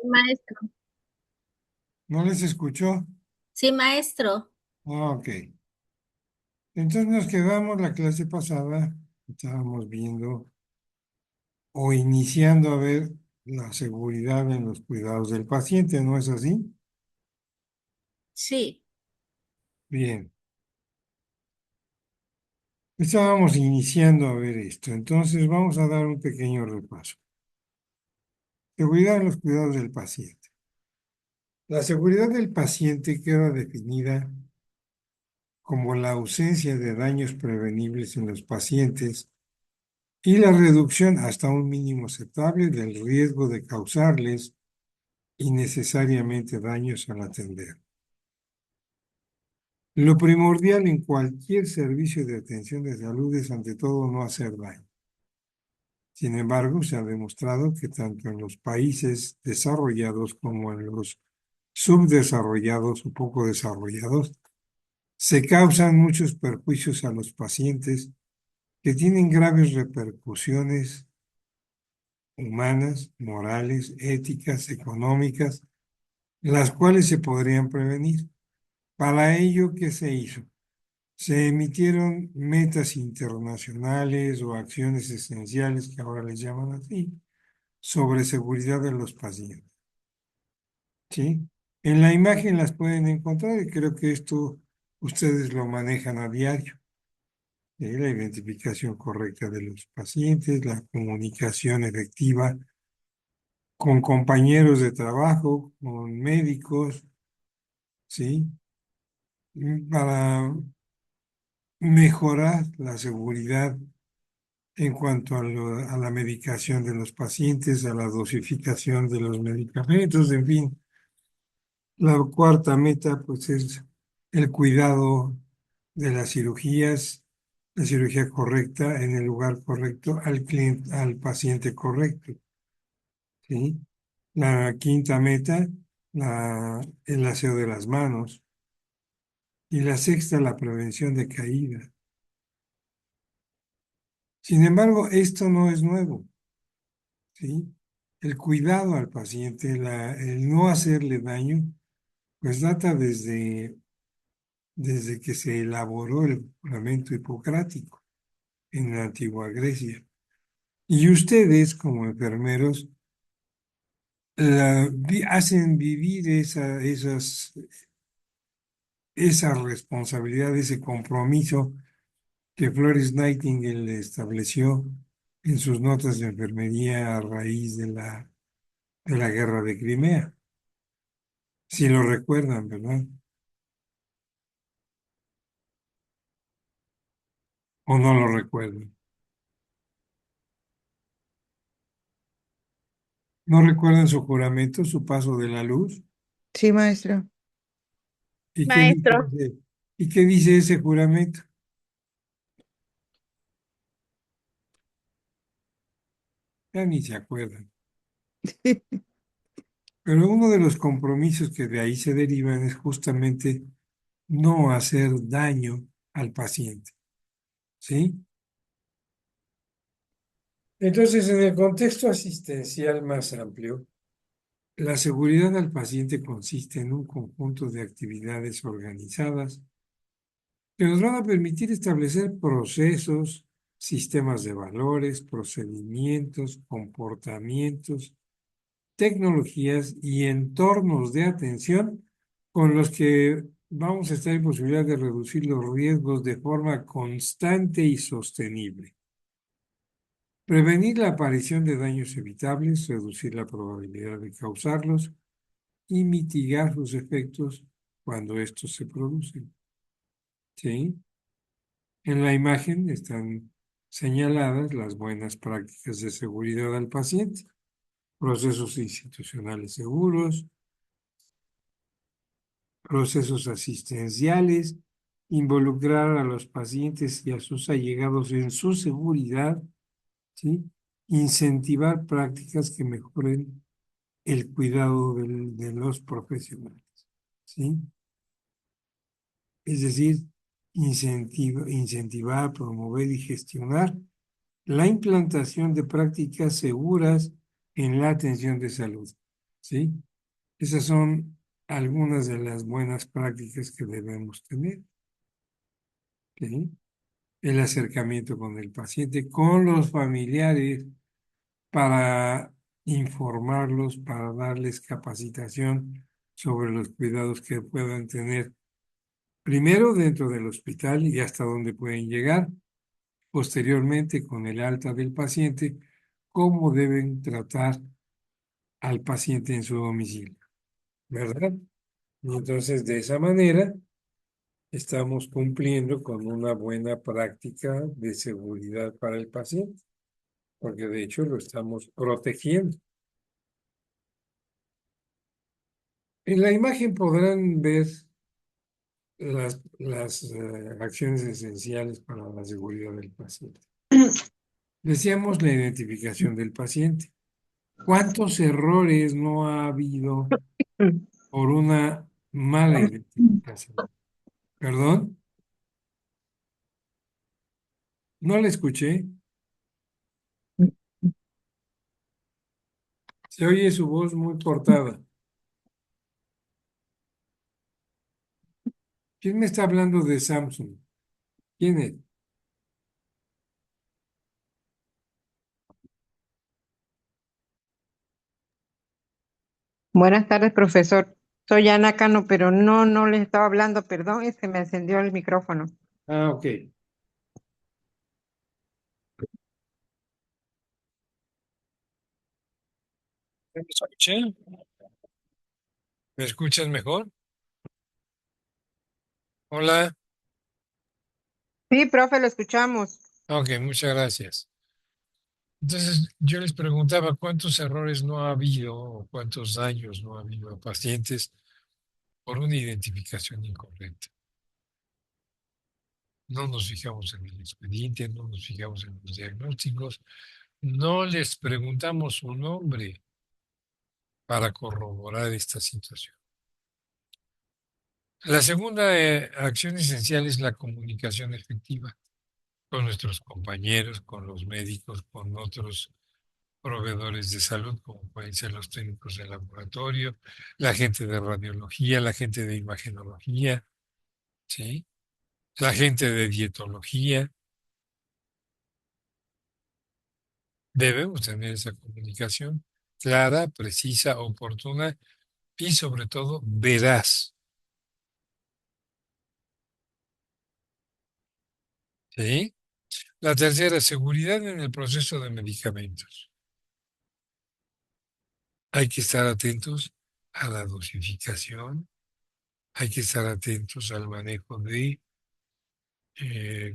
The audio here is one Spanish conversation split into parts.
Maestro. ¿No les escuchó? Sí, maestro. Ok. Entonces nos quedamos la clase pasada, estábamos viendo o iniciando a ver la seguridad en los cuidados del paciente, ¿no es así? Sí, Bien. Estábamos iniciando a ver esto, entonces vamos a dar un pequeño repaso. Seguridad en los cuidados del paciente. La seguridad del paciente queda definida como la ausencia de daños prevenibles en los pacientes y la reducción hasta un mínimo aceptable del riesgo de causarles innecesariamente daños al atender. Lo primordial en cualquier servicio de atención de salud es ante todo no hacer daño. Sin embargo, se ha demostrado que tanto en los países desarrollados como en los subdesarrollados o poco desarrollados, se causan muchos perjuicios a los pacientes que tienen graves repercusiones humanas, morales, éticas, económicas, las cuales se podrían prevenir. Para ello, ¿qué se hizo? Se emitieron metas internacionales o acciones esenciales, que ahora les llaman así, sobre seguridad de los pacientes. ¿Sí? En la imagen las pueden encontrar y creo que esto ustedes lo manejan a diario. La identificación correcta de los pacientes, la comunicación efectiva con compañeros de trabajo, con médicos, ¿sí? Para mejorar la seguridad en cuanto a la medicación de los pacientes, a la dosificación de los medicamentos, en fin. La cuarta meta, pues, es el cuidado de las cirugías, la cirugía correcta en el lugar correcto, al cliente, al paciente correcto, ¿sí? La quinta meta, el aseo de las manos. Y la sexta, la prevención de caída. Sin embargo, esto no es nuevo, ¿sí? El cuidado al paciente, el no hacerle daño, pues data desde que se elaboró el juramento hipocrático en la antigua Grecia. Y ustedes, como enfermeros, hacen vivir esa responsabilidad, ese compromiso que Florence Nightingale estableció en sus notas de enfermería a raíz de la guerra de Crimea. Si lo recuerdan, ¿verdad? ¿O no lo recuerdan? ¿No recuerdan su juramento, su paso de la luz? Sí, maestro. ¿Y qué dice maestro. y qué dice ese juramento? Ya ni se acuerdan. Pero uno de los compromisos que de ahí se derivan es justamente no hacer daño al paciente, ¿sí? Entonces, en el contexto asistencial más amplio, la seguridad al paciente consiste en un conjunto de actividades organizadas que nos van a permitir establecer procesos, sistemas de valores, procedimientos, comportamientos, tecnologías y entornos de atención con los que vamos a estar en posibilidad de reducir los riesgos de forma constante y sostenible. Prevenir la aparición de daños evitables, reducir la probabilidad de causarlos y mitigar sus efectos cuando estos se producen. ¿Sí? En la imagen están señaladas las buenas prácticas de seguridad al paciente, procesos institucionales seguros, procesos asistenciales, involucrar a los pacientes y a sus allegados en su seguridad, ¿sí? Incentivar prácticas que mejoren el cuidado de los profesionales, ¿sí? Es decir, incentivar, promover y gestionar la implantación de prácticas seguras en la atención de salud. ¿sí? Esas son algunas de las buenas prácticas que debemos tener, ¿sí? El acercamiento con el paciente, con los familiares, para informarlos, para darles capacitación sobre los cuidados que puedan tener, primero dentro del hospital y hasta dónde pueden llegar, posteriormente con el alta del paciente, cómo deben tratar al paciente en su domicilio, ¿verdad? Y entonces, de esa manera, estamos cumpliendo con una buena práctica de seguridad para el paciente, porque de hecho lo estamos protegiendo. En la imagen podrán ver las acciones esenciales para la seguridad del paciente. Decíamos la identificación del paciente. ¿Cuántos errores no ha habido por una mala identificación? ¿Perdón? No la escuché. Se oye su voz muy cortada. ¿Quién me está hablando de Samsung? ¿Quién es? Buenas tardes, profesor. Soy Ana Cano, pero no les estaba hablando, perdón, es que me encendió el micrófono. Ah, ok. ¿Me escuché? ¿Me escuchas mejor? Hola. Sí, profe, lo escuchamos. Ok, muchas gracias. Entonces, yo les preguntaba cuántos errores no ha habido o cuántos daños no ha habido a pacientes por una identificación incorrecta. No nos fijamos en el expediente, no nos fijamos en los diagnósticos, no les preguntamos su nombre para corroborar esta situación. La segunda acción esencial es la comunicación efectiva con nuestros compañeros, con los médicos, con otros proveedores de salud, como pueden ser los técnicos de laboratorio, la gente de radiología, la gente de imagenología, ¿sí? La gente de dietología. Debemos tener esa comunicación clara, precisa, oportuna y sobre todo veraz, ¿sí? La tercera, seguridad en el proceso de medicamentos. Hay que estar atentos a la dosificación, hay que estar atentos al manejo de, eh,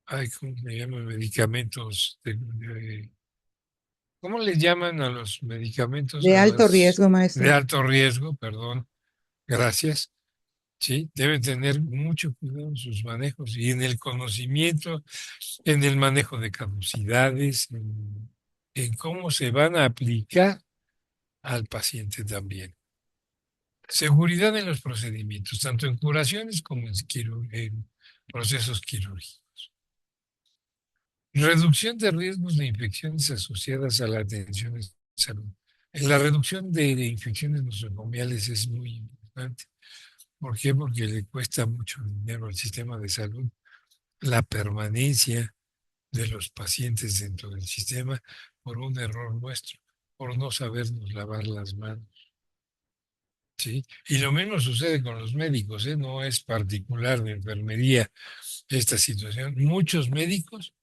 ¿cómo se llaman? Medicamentos ¿cómo le llaman a los medicamentos? De A alto las riesgo, de maestro. alto riesgo, perdón, gracias. Sí, deben tener mucho cuidado en sus manejos y en el conocimiento, en el manejo de caducidades, en cómo se van a aplicar al paciente también. Seguridad en los procedimientos, tanto en curaciones como en procesos quirúrgicos. Reducción de riesgos de infecciones asociadas a la atención de salud. La reducción de infecciones nosocomiales es muy importante. ¿Por qué? Porque le cuesta mucho dinero al sistema de salud la permanencia de los pacientes dentro del sistema por un error nuestro, por no sabernos lavar las manos. ¿Sí? Y lo mismo sucede con los médicos, ¿eh? No es particular de enfermería esta situación. Muchos médicos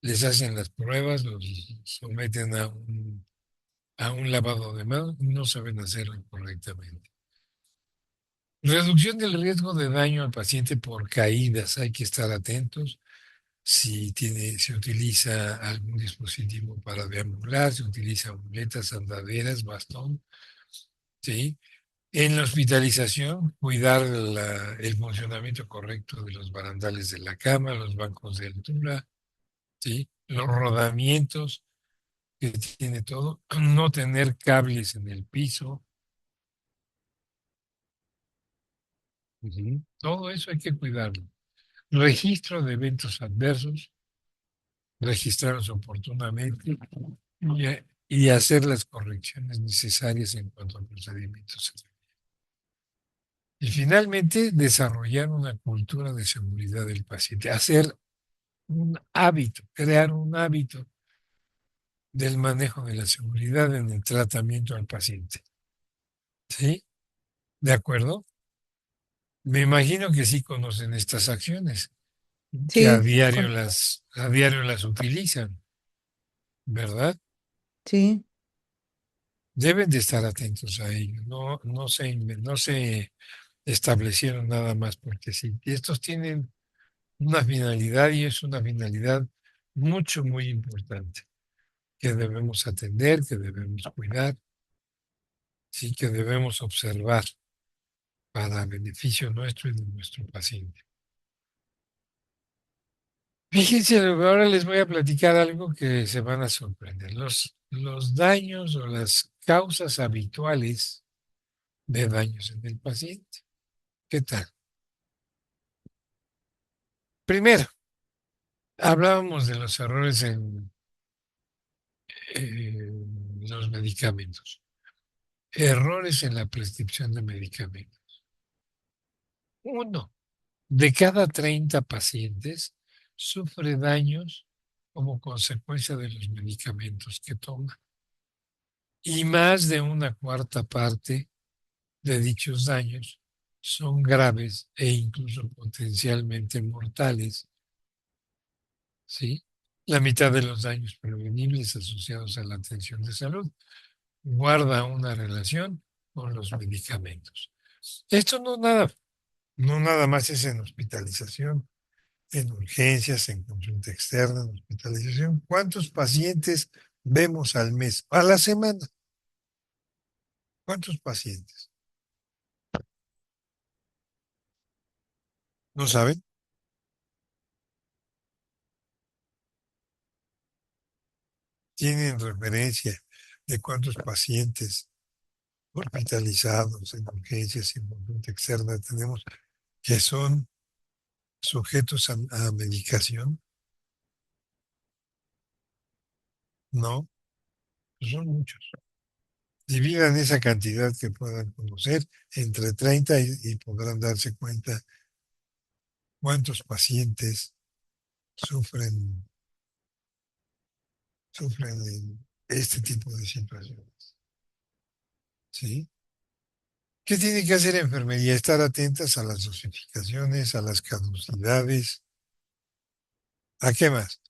les hacen las pruebas, los someten a un lavado de manos y no saben hacerlo correctamente. Reducción del riesgo de daño al paciente por caídas. Hay que estar atentos si se utiliza algún dispositivo para deambular, se utiliza muletas, andaderas, bastón, ¿sí? En la hospitalización, cuidar el funcionamiento correcto de los barandales de la cama, los bancos de altura, ¿sí? Los rodamientos que tiene todo, no tener cables en el piso. Ujú. Todo eso hay que cuidarlo. Registro de eventos adversos, registrarlos oportunamente y, y hacer las correcciones necesarias en cuanto a procedimientos. Y finalmente, desarrollar una cultura de seguridad del paciente, hacer un hábito, crear un hábito del manejo de la seguridad en el tratamiento al paciente. ¿Sí? ¿De acuerdo? Me imagino que sí conocen estas acciones, que Sí, a diario las utilizan, ¿verdad? sí, Deben de estar atentos a ello. No se establecieron nada más porque sí. Y estos tienen una finalidad y es una finalidad mucho, muy importante, que debemos atender, que debemos cuidar, sí, que debemos observar para beneficio nuestro y de nuestro paciente. Fíjense, ahora les voy a platicar algo que se van a sorprender. Los daños o las causas habituales de daños en el paciente. ¿Qué tal? Primero, hablábamos de los errores en los medicamentos. Errores en la prescripción de medicamentos. Uno de cada 30 pacientes sufre daños como consecuencia de los medicamentos que toma. Y más de una cuarta parte de dichos daños son graves e incluso potencialmente mortales. ¿Sí? La mitad de los daños prevenibles asociados a la atención de salud guarda una relación con los medicamentos. Esto no nada más es en hospitalización, en urgencias, en consulta externa, en hospitalización. ¿Cuántos pacientes vemos al mes? A la semana. ¿Cuántos pacientes? ¿No saben? ¿Tienen referencia de cuántos pacientes hospitalizados en urgencias y en consulta externa tenemos que son sujetos a medicación? No, son muchos. Dividan esa cantidad que puedan conocer entre 30 y podrán darse cuenta cuántos pacientes sufren, sufren en este tipo de situaciones. ¿Sí? ¿Qué tiene que hacer enfermería? Estar atentas a las dosificaciones, a las caducidades. ¿A qué más?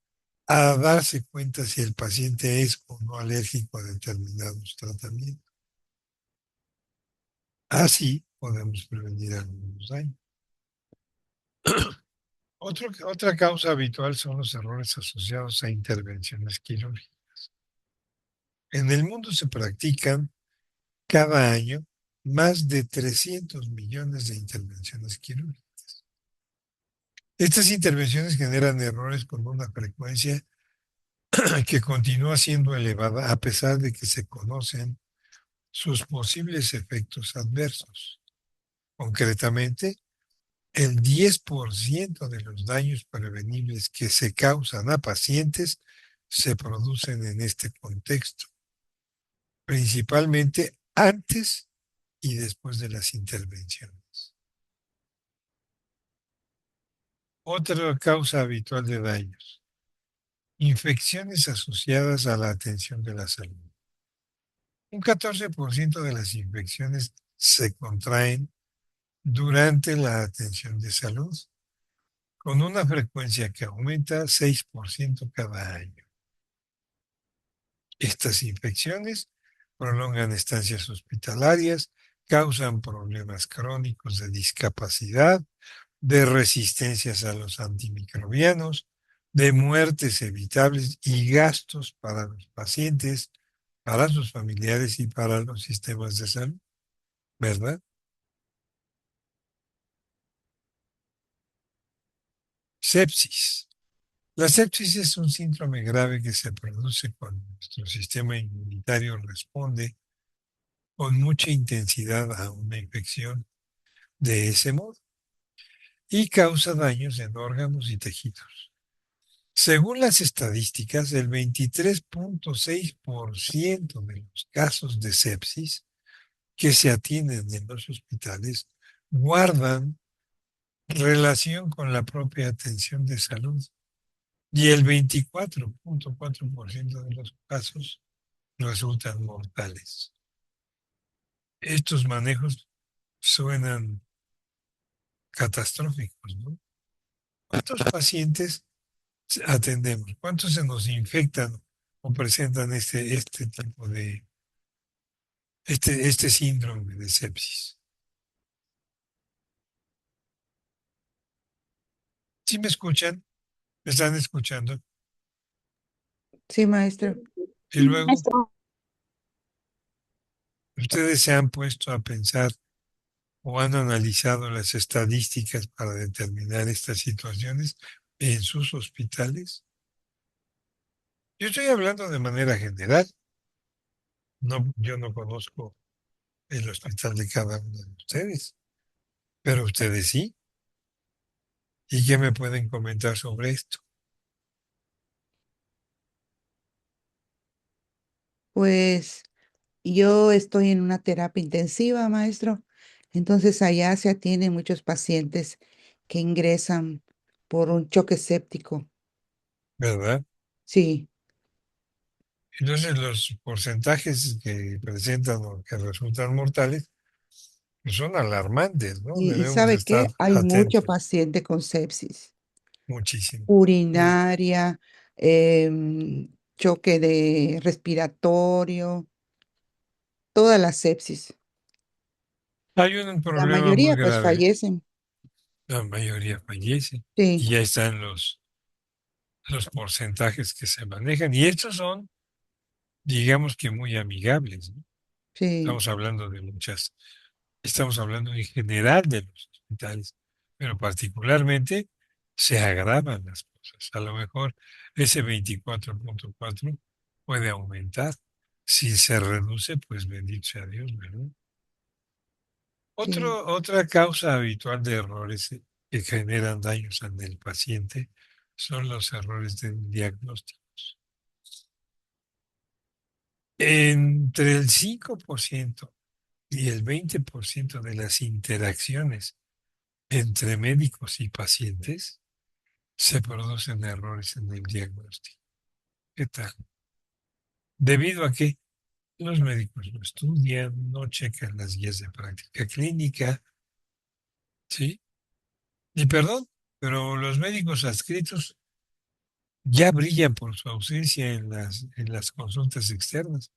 A darse cuenta si el paciente es o no alérgico a determinados tratamientos. Así podemos prevenir algunos daños. Otra causa habitual son los errores asociados a intervenciones quirúrgicas. En el mundo se practican cada año más de 300 millones de intervenciones quirúrgicas. Estas intervenciones generan errores con una frecuencia que continúa siendo elevada a pesar de que se conocen sus posibles efectos adversos. Concretamente, el 10% de los daños prevenibles que se causan a pacientes se producen en este contexto, principalmente antes y después de las intervenciones. Otra causa habitual de daños: infecciones asociadas a la atención de la salud. Un 14% de las infecciones se contraen durante la atención de salud, con una frecuencia que aumenta 6% cada año. Estas infecciones prolongan estancias hospitalarias, causan problemas crónicos de discapacidad, de resistencias a los antimicrobianos, de muertes evitables y gastos para los pacientes, para sus familiares y para los sistemas de salud, ¿verdad? Sepsis. La sepsis es un síndrome grave que se produce cuando nuestro sistema inmunitario responde con mucha intensidad a una infección de ese modo y causa daños en órganos y tejidos. Según las estadísticas, el 23.6% de los casos de sepsis que se atienden en los hospitales guardan relación con la propia atención de salud y el 24.4% de los casos resultan mortales. Estos manejos suenan catastróficos, ¿no? ¿Cuántos pacientes atendemos? ¿Cuántos se nos infectan o presentan este tipo de, este síndrome de sepsis? ¿Sí me escuchan? ¿Me están escuchando? Sí, maestro. Y luego, ¿ustedes se han puesto a pensar o han analizado las estadísticas para determinar estas situaciones en sus hospitales? Yo estoy hablando de manera general. No, yo no conozco el hospital de cada uno de ustedes, pero ustedes sí. ¿Y qué me pueden comentar sobre esto? Pues yo estoy en una terapia intensiva, maestro. Entonces allá se atienden muchos pacientes que ingresan por un choque séptico. ¿Verdad? Sí, Entonces los porcentajes que presentan o que resultan mortales pues son alarmantes, ¿no? y Debemos ¿sabe estar qué? Hay mucho atentos paciente con sepsis muchísimo. urinaria, choque de respiratorio, toda la sepsis. Hay un La problema muy mayoría pues grave. fallecen. La mayoría fallece y Sí, ya están los porcentajes que se manejan. Y estos son, digamos que muy amigables, ¿no? sí, Estamos hablando en general de los hospitales, pero particularmente se agravan las cosas. A lo mejor ese 24.4 puede aumentar. Si se reduce, pues bendito sea Dios, ¿verdad? sí. Otra causa habitual de errores que generan daños en el paciente son los errores del diagnóstico. Entre el 5% y el 20% de las interacciones entre médicos y pacientes se producen errores en el diagnóstico. ¿Qué tal? Debido a que los médicos no estudian, no checan las guías de práctica clínica, ¿sí? Y perdón, pero los médicos adscritos ya brillan por su ausencia en las consultas externas.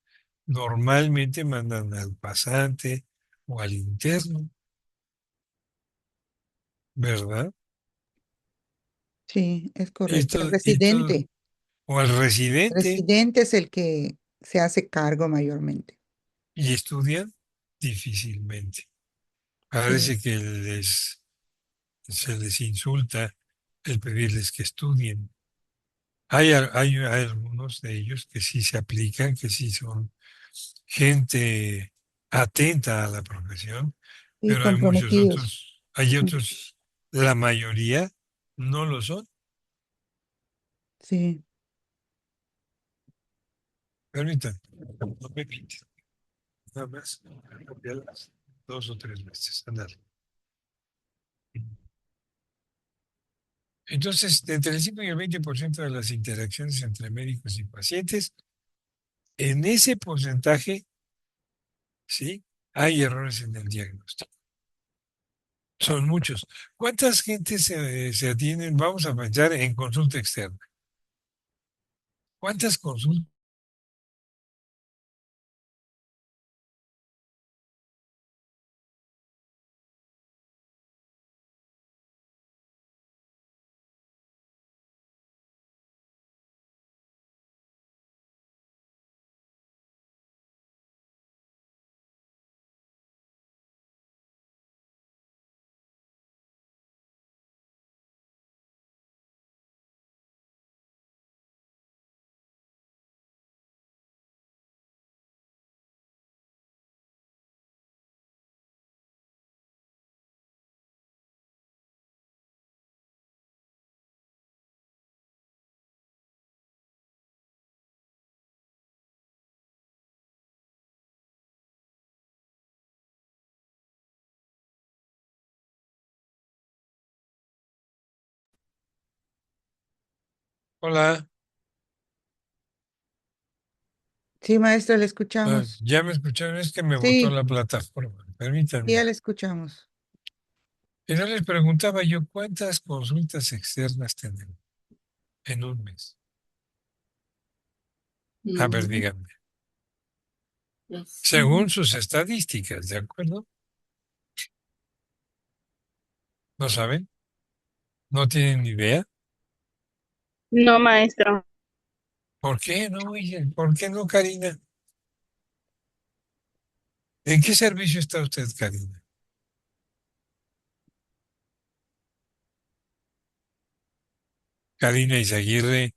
Normalmente mandan al pasante o al interno, ¿verdad? Sí, es correcto. El Esto, residente. o al residente Residente es el que se hace cargo mayormente. y estudian difícilmente. Sí, Parece que se les insulta el pedirles que estudien. Hay algunos de ellos que sí se aplican, que sí son gente atenta a la profesión, y pero hay muchos comprometidos. otros, hay otros, la mayoría no lo son. Sí, Permítanme, no me quiten, nada más, cambiarlas 2 o 3 veces. Ándale. Entonces, entre el 5 y el 20% de las interacciones entre médicos y pacientes, en ese porcentaje, sí, hay errores en el diagnóstico. Son muchos. ¿Cuántas gentes se atienden? Vamos a pensar en consulta externa. ¿Cuántas consultas Hola, Sí, maestro, le escuchamos. ya me escucharon, es que me botó Sí, la plataforma, ya permítanme. le escuchamos. Y no les preguntaba yo cuántas consultas externas tenemos en un mes. A ver, Mm, díganme. pues, Según sus estadísticas, ¿de acuerdo? ¿No saben? ¿No tienen ni idea? No, maestro. ¿Por qué no, oye? ¿Por qué no, Karina? ¿En qué servicio está usted, Karina? Karina Izaguirre,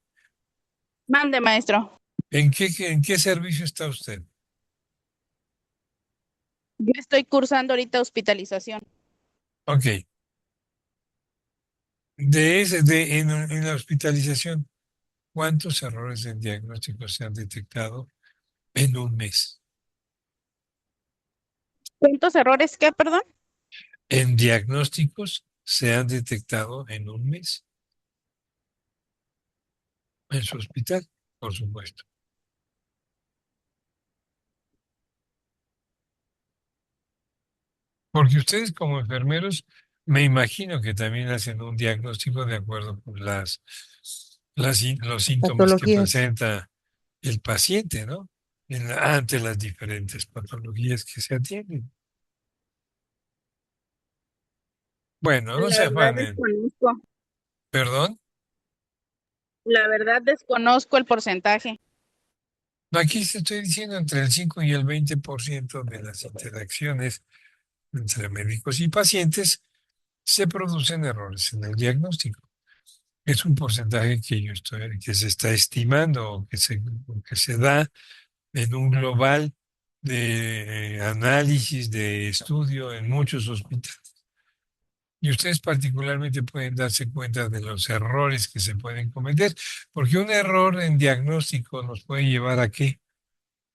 Mande, maestro. ¿en qué servicio está usted? Yo estoy cursando ahorita hospitalización. Ok. En la hospitalización, ¿cuántos errores en diagnóstico se han detectado en un mes? ¿Cuántos errores qué, perdón? En diagnósticos se han detectado en un mes en su hospital, por supuesto. Porque ustedes como enfermeros, me imagino que también hacen un diagnóstico de acuerdo con los síntomas que Patologías. presenta el paciente, ¿no? Ante las diferentes patologías que se atienden. Bueno, no La se verdad afanen. desconozco. Perdón. La verdad desconozco el porcentaje. No, aquí te estoy diciendo entre el 5 y el 20% de las interacciones entre médicos y pacientes se producen errores en el diagnóstico. Es un porcentaje que se está estimando o que se da en un global de análisis, de estudio en muchos hospitales. Y ustedes particularmente pueden darse cuenta de los errores que se pueden cometer, porque un error en diagnóstico nos puede llevar a qué?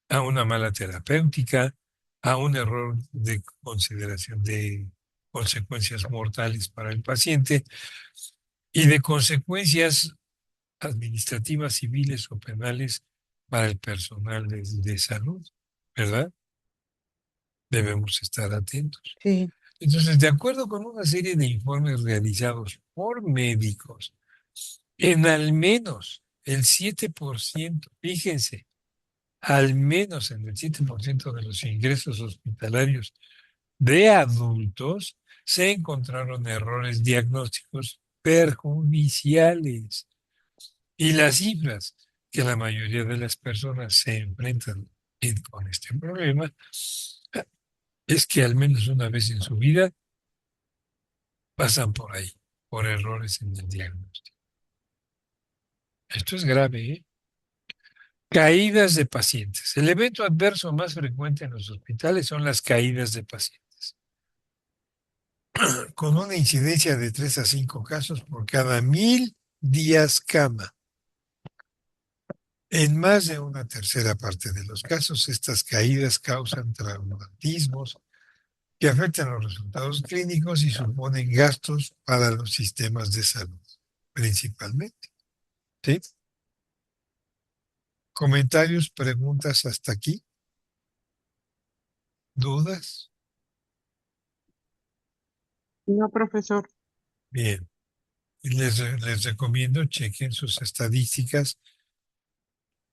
A una mala terapéutica, a un error de consideración de consecuencias mortales para el paciente y de consecuencias administrativas, civiles o penales para el personal de salud, ¿verdad? Debemos estar atentos. Sí, Entonces, de acuerdo con una serie de informes realizados por médicos, en al menos el 7%, fíjense, al menos en el 7% de los ingresos hospitalarios de adultos, se encontraron errores diagnósticos perjudiciales. Y las cifras que la mayoría de las personas se enfrentan con este problema es que al menos una vez en su vida pasan por ahí, por errores en el diagnóstico. Esto es grave, ¿eh? Caídas de pacientes. El evento adverso más frecuente en los hospitales son las caídas de pacientes, con una incidencia de 3 a 5 casos por cada 1000 días cama. En más de una tercera parte de los casos, estas caídas causan traumatismos que afectan los resultados clínicos y suponen gastos para los sistemas de salud, principalmente. ¿Sí? ¿Comentarios, preguntas hasta aquí? ¿Dudas? No, profesor. Bien. Les recomiendo, chequen sus estadísticas,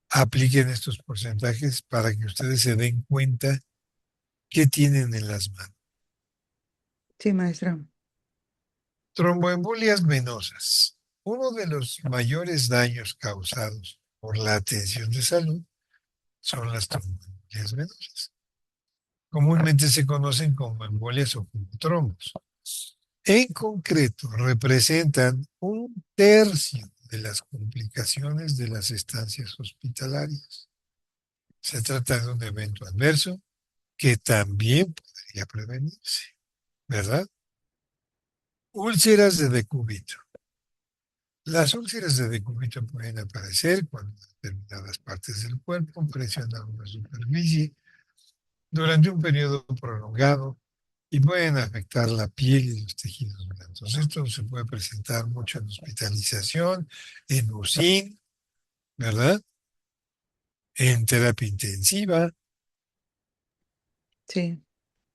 apliquen estos porcentajes para que ustedes se den cuenta qué tienen en las manos. sí, maestro. Tromboembolias venosas. Uno de los mayores daños causados por la atención de salud son las tromboembolias venosas. Comúnmente se conocen como embolias o como trombos. En concreto, representan 1/3 de las complicaciones de las estancias hospitalarias. Se trata de un evento adverso que también podría prevenirse, ¿verdad? Úlceras de decúbito. Las úlceras de decúbito pueden aparecer cuando determinadas partes del cuerpo presionan una superficie durante un periodo prolongado y pueden afectar la piel y los tejidos blandos. Esto se puede presentar mucho en hospitalización, en UCI, ¿verdad? En terapia intensiva. Sí,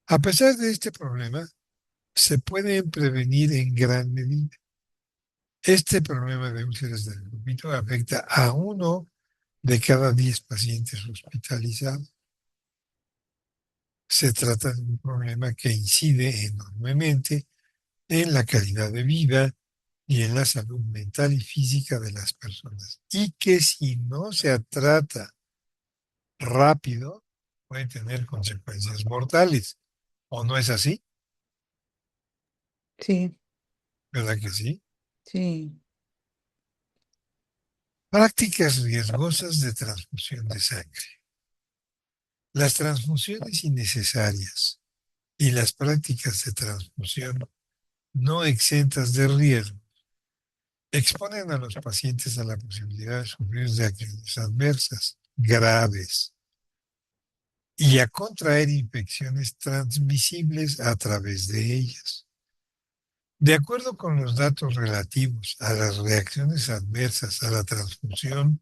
A pesar de este problema, se pueden prevenir en gran medida. Este problema de úlceras del vómito afecta a 1 de cada 10 pacientes hospitalizados. Se trata de un problema que incide enormemente en la calidad de vida y en la salud mental y física de las personas. Y que si no se trata rápido, puede tener consecuencias mortales. ¿O no es así? sí, ¿Verdad que sí? sí, Prácticas riesgosas de transfusión de sangre. Las transfusiones innecesarias y las prácticas de transfusión no exentas de riesgo exponen a los pacientes a la posibilidad de sufrir reacciones adversas graves y a contraer infecciones transmisibles a través de ellas. De acuerdo con los datos relativos a las reacciones adversas a la transfusión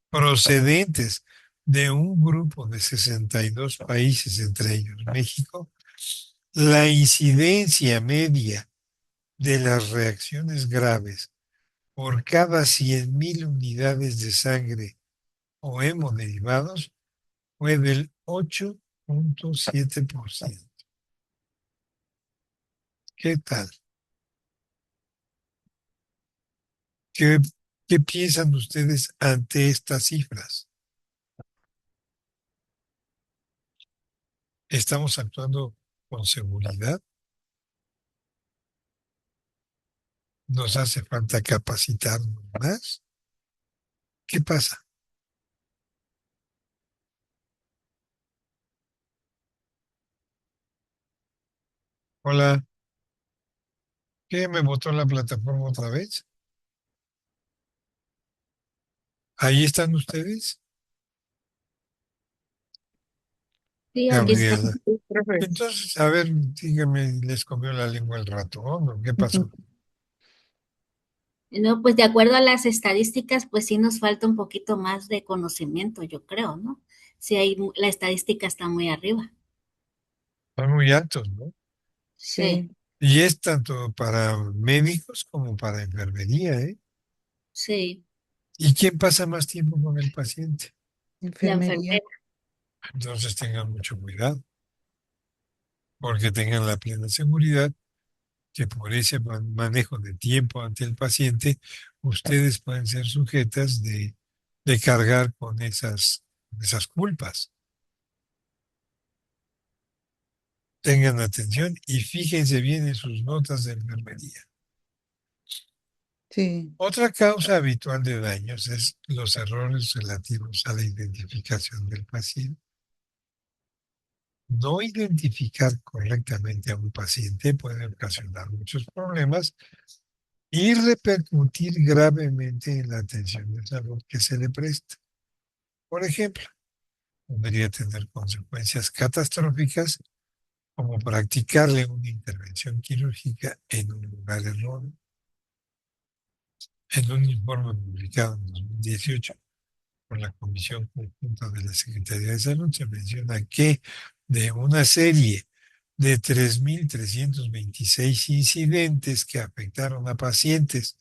procedentes de un grupo de 62 países, entre ellos México, la incidencia media de las reacciones graves por cada 100.000 unidades de sangre o hemoderivados fue del 8.7%. ¿Qué tal? ¿Qué, qué piensan ustedes ante estas cifras? ¿Estamos actuando con seguridad? ¿Nos hace falta capacitarnos más? ¿Qué pasa? Hola, ¿qué me botó la plataforma otra vez? ¿Ahí están ustedes? Sí, aquí está. Gabriela. Sí, profe. Entonces, a ver, dígame, ¿les comió la lengua el ratón o qué pasó? No, pues de acuerdo a las estadísticas, pues sí nos falta un poquito más de conocimiento, yo creo, ¿no? Sí, la estadística está muy arriba. Son muy altos, ¿no? Sí, sí, Y es tanto para médicos como para enfermería, ¿eh? sí, ¿Y quién pasa más tiempo con el paciente? la enfermería. enfermera. Entonces tengan mucho cuidado, porque tengan la plena seguridad que por ese manejo de tiempo ante el paciente, ustedes pueden ser sujetas de cargar con esas culpas. Tengan atención y fíjense bien en sus notas de enfermería. Sí, Otra causa habitual de daños es los errores relativos a la identificación del paciente. No identificar correctamente a un paciente puede ocasionar muchos problemas y repercutir gravemente en la atención de salud que se le presta. Por ejemplo, podría tener consecuencias catastróficas como practicarle una intervención quirúrgica en un lugar erróneo. En un informe publicado en 2018 por la Comisión Conjunta de la Secretaría de Salud se menciona que de una serie de 3.326 incidentes que afectaron a pacientes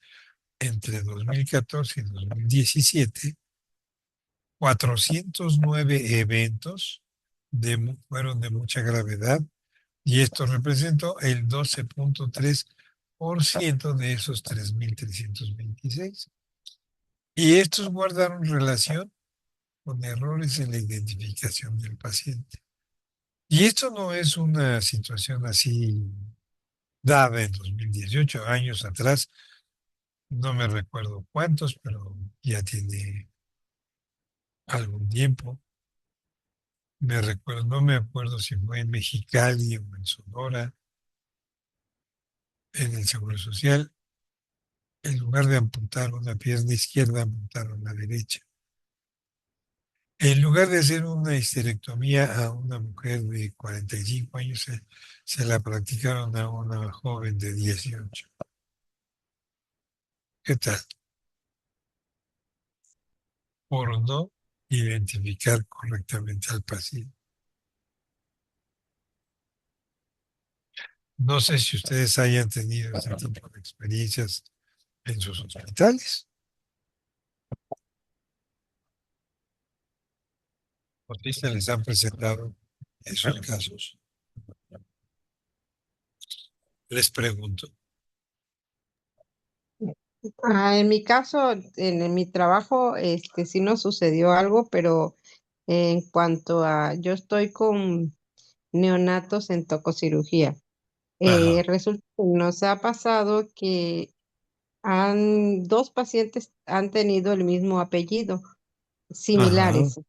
entre 2014 y 2017, 409 eventos fueron de mucha gravedad y esto representó el 12.3% de esos 3.326. Y estos guardaron relación con errores en la identificación del paciente. Y esto no es una situación así dada en 2018, años atrás, no me recuerdo cuántos, pero ya tiene algún tiempo. No me acuerdo si fue en Mexicali o en Sonora, en el Seguro Social. En lugar de amputar una pierna izquierda, amputaron la derecha. En lugar de hacer una histerectomía a una mujer de 45 años, se la practicaron a una joven de 18. ¿Qué tal? Por no identificar correctamente al paciente. No sé si ustedes hayan tenido este tipo de experiencias en sus hospitales o si se les han presentado esos casos. Les pregunto. En mi caso, mi trabajo, sí nos sucedió algo, pero en cuanto a, yo estoy con neonatos en tococirugía. Ajá, Resulta que nos ha pasado que dos pacientes han tenido el mismo apellido, ajá. similares.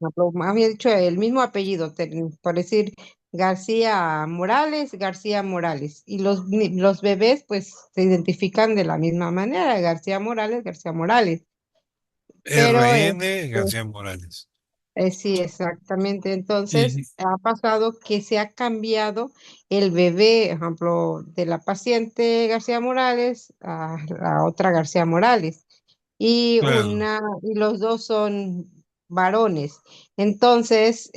Había dicho el mismo apellido, por decir García Morales, García Morales. Y los bebés pues se identifican de la misma manera, García Morales, García Morales. Pero RN García Morales. sí, exactamente. Entonces, Y ha pasado que se ha cambiado el bebé, ejemplo, de la paciente García Morales a la otra García Morales. claro, Y los dos son varones. Entonces,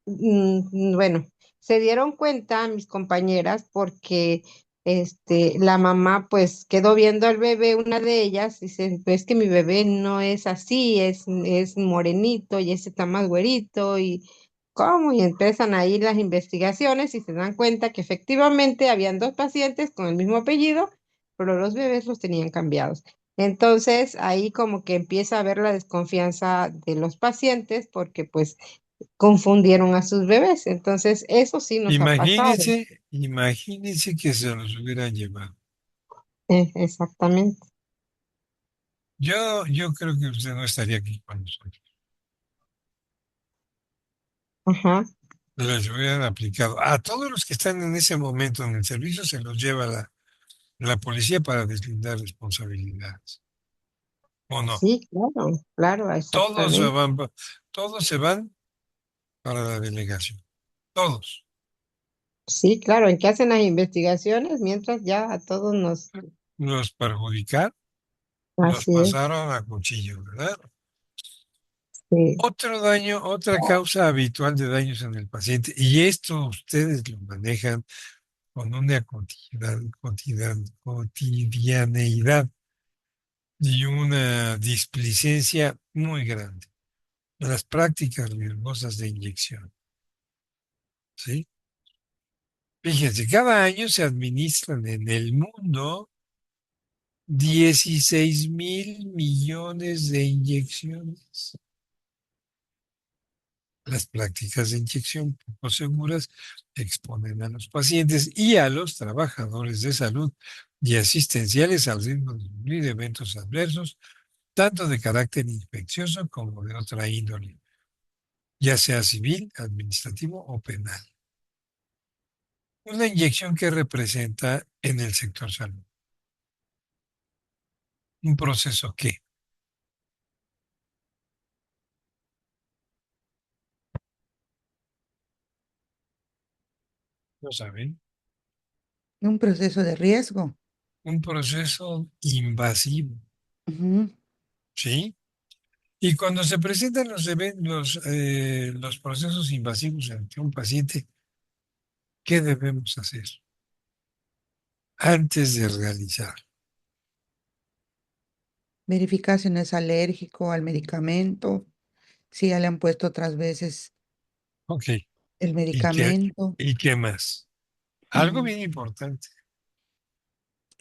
bueno, se dieron cuenta mis compañeras porque la mamá pues quedó viendo al bebé, una de ellas, dice, "Pues es que mi bebé no es así, es morenito y ese está más güerito y ¿cómo?" Y empiezan ahí las investigaciones y se dan cuenta que efectivamente habían dos pacientes con el mismo apellido, pero los bebés los tenían cambiados. Entonces ahí como que empieza a haber la desconfianza de los pacientes porque pues confundieron a sus bebés. Entonces eso sí nos ha pasado. imagínense que se los hubieran llevado. Exactamente. Yo creo que usted no estaría aquí con nosotros. Ajá. Les hubieran aplicado. A todos los que están en ese momento en el servicio se los lleva la policía para deslindar responsabilidades. ¿O no? Sí, claro, claro, Todos se exactamente. van, todos se van para la delegación. Todos. Sí, claro, en que hacen las investigaciones mientras ya a todos nos... Los perjudicar, los Así es. pasaron a cuchillo, ¿verdad? Sí. Otro daño, otra causa habitual de daños en el paciente, y esto ustedes lo manejan con una cotidianeidad y una displicencia muy grande. Las prácticas riesgosas de inyección, ¿sí? Fíjense, cada año se administran en el mundo 16.000 millones de inyecciones. Las prácticas de inyección poco seguras exponen a los pacientes y a los trabajadores de salud y asistenciales al riesgo de sufrir eventos adversos, tanto de carácter infeccioso como de otra índole, ya sea civil, administrativo o penal. Una inyección que representa en el sector salud. Un proceso que, ¿no saben? Un proceso de riesgo. Un proceso invasivo, Ujú. ¿sí? Y cuando se presentan los procesos invasivos ante un paciente, ¿qué debemos hacer antes de realizar? Verificar si no es alérgico al medicamento, si ya le han puesto otras veces Ok, el ¿y qué, medicamento, y qué más? Algo mm, bien importante,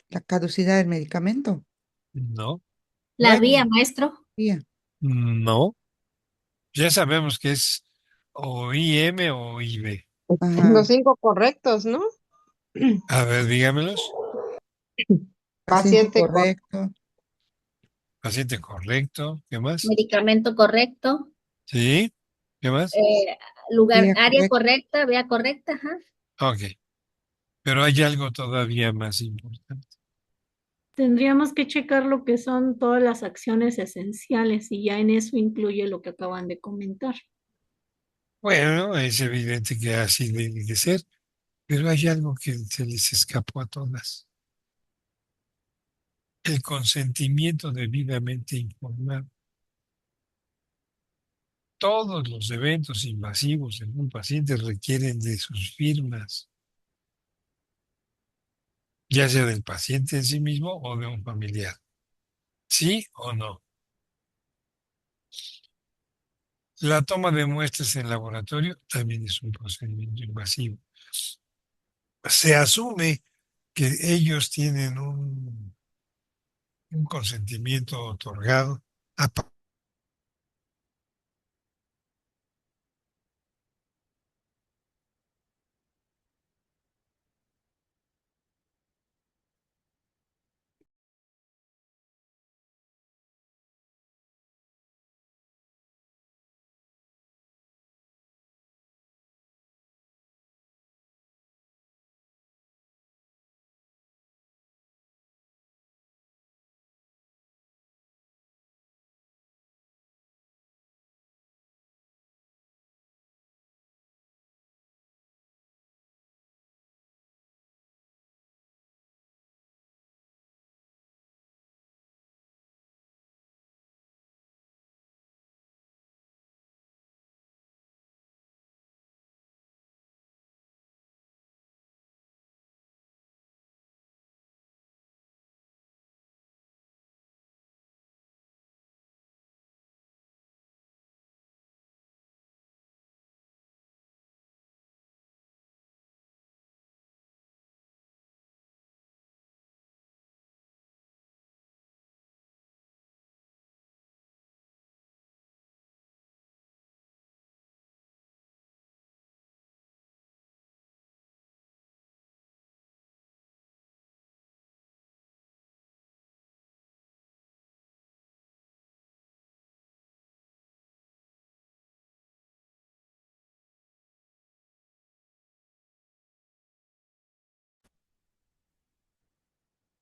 la caducidad del medicamento. ¿no? La Bueno, vía, maestro. Ya. no, ya sabemos que es o IM o IB. Ajá. Los cinco correctos, ¿no? A ver, dígamelos. Paciente Paciente con correcto. Paciente correcto, ¿qué más? Medicamento correcto. Sí, ¿qué más? eh, Lugar, Vía área correcta. correcta, vía correcta, ajá. Ok, pero hay algo todavía más importante. Tendríamos que checar lo que son todas las acciones esenciales y ya en eso incluye lo que acaban de comentar. Bueno, es evidente que así debe de ser, pero hay algo que se les escapó a todas. El consentimiento debidamente informado. Todos los eventos invasivos en un paciente requieren de sus firmas, ya sea del paciente en sí mismo o de un familiar. ¿Sí o no? La toma de muestras en laboratorio también es un procedimiento invasivo. Se asume que ellos tienen un consentimiento otorgado.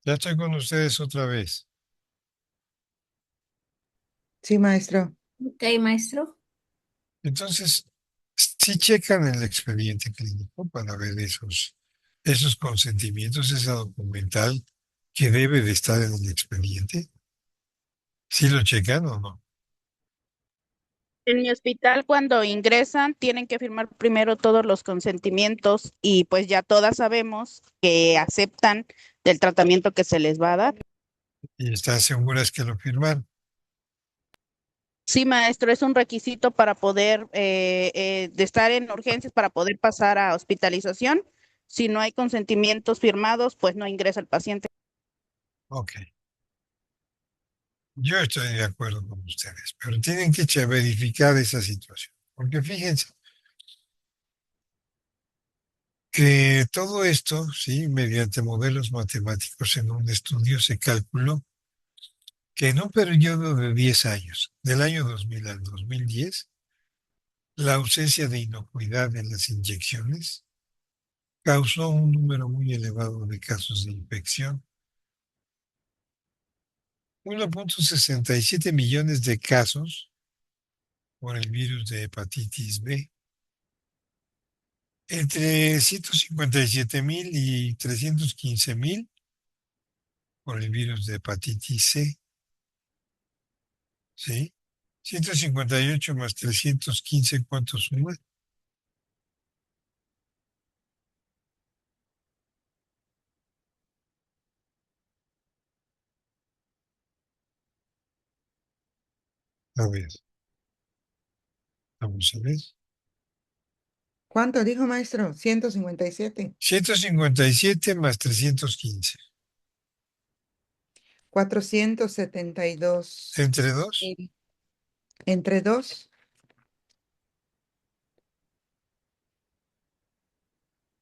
Ya estoy con ustedes otra vez. Sí, maestro. Ok, maestro. Entonces, si checan el expediente clínico para ver esos consentimientos, esa documental que debe de estar en el expediente, ¿sí lo checan o no? En mi hospital, cuando ingresan, tienen que firmar primero todos los consentimientos y pues ya todas sabemos que aceptan del tratamiento que se les va a dar. Y están seguras que lo firman. Sí, maestro, es un requisito para poder de estar en urgencias, para poder pasar a hospitalización. Si no hay consentimientos firmados, pues no ingresa el paciente. Ok, yo estoy de acuerdo con ustedes, pero tienen que verificar esa situación. Porque fíjense que todo esto, sí, mediante modelos matemáticos en un estudio se calculó que en un periodo de 10 años, del año 2000 al 2010, la ausencia de inocuidad en las inyecciones causó un número muy elevado de casos de infección. 1,67 millones de casos por el virus de hepatitis B, entre 157,000 y 315,000 por el virus de hepatitis C, ¿sí? 158 más 315, ¿cuánto suma? A ver, vamos a ver. ¿Cuánto dijo, maestro? 157. 157 más 315. 472. ¿Entre dos? Entre dos,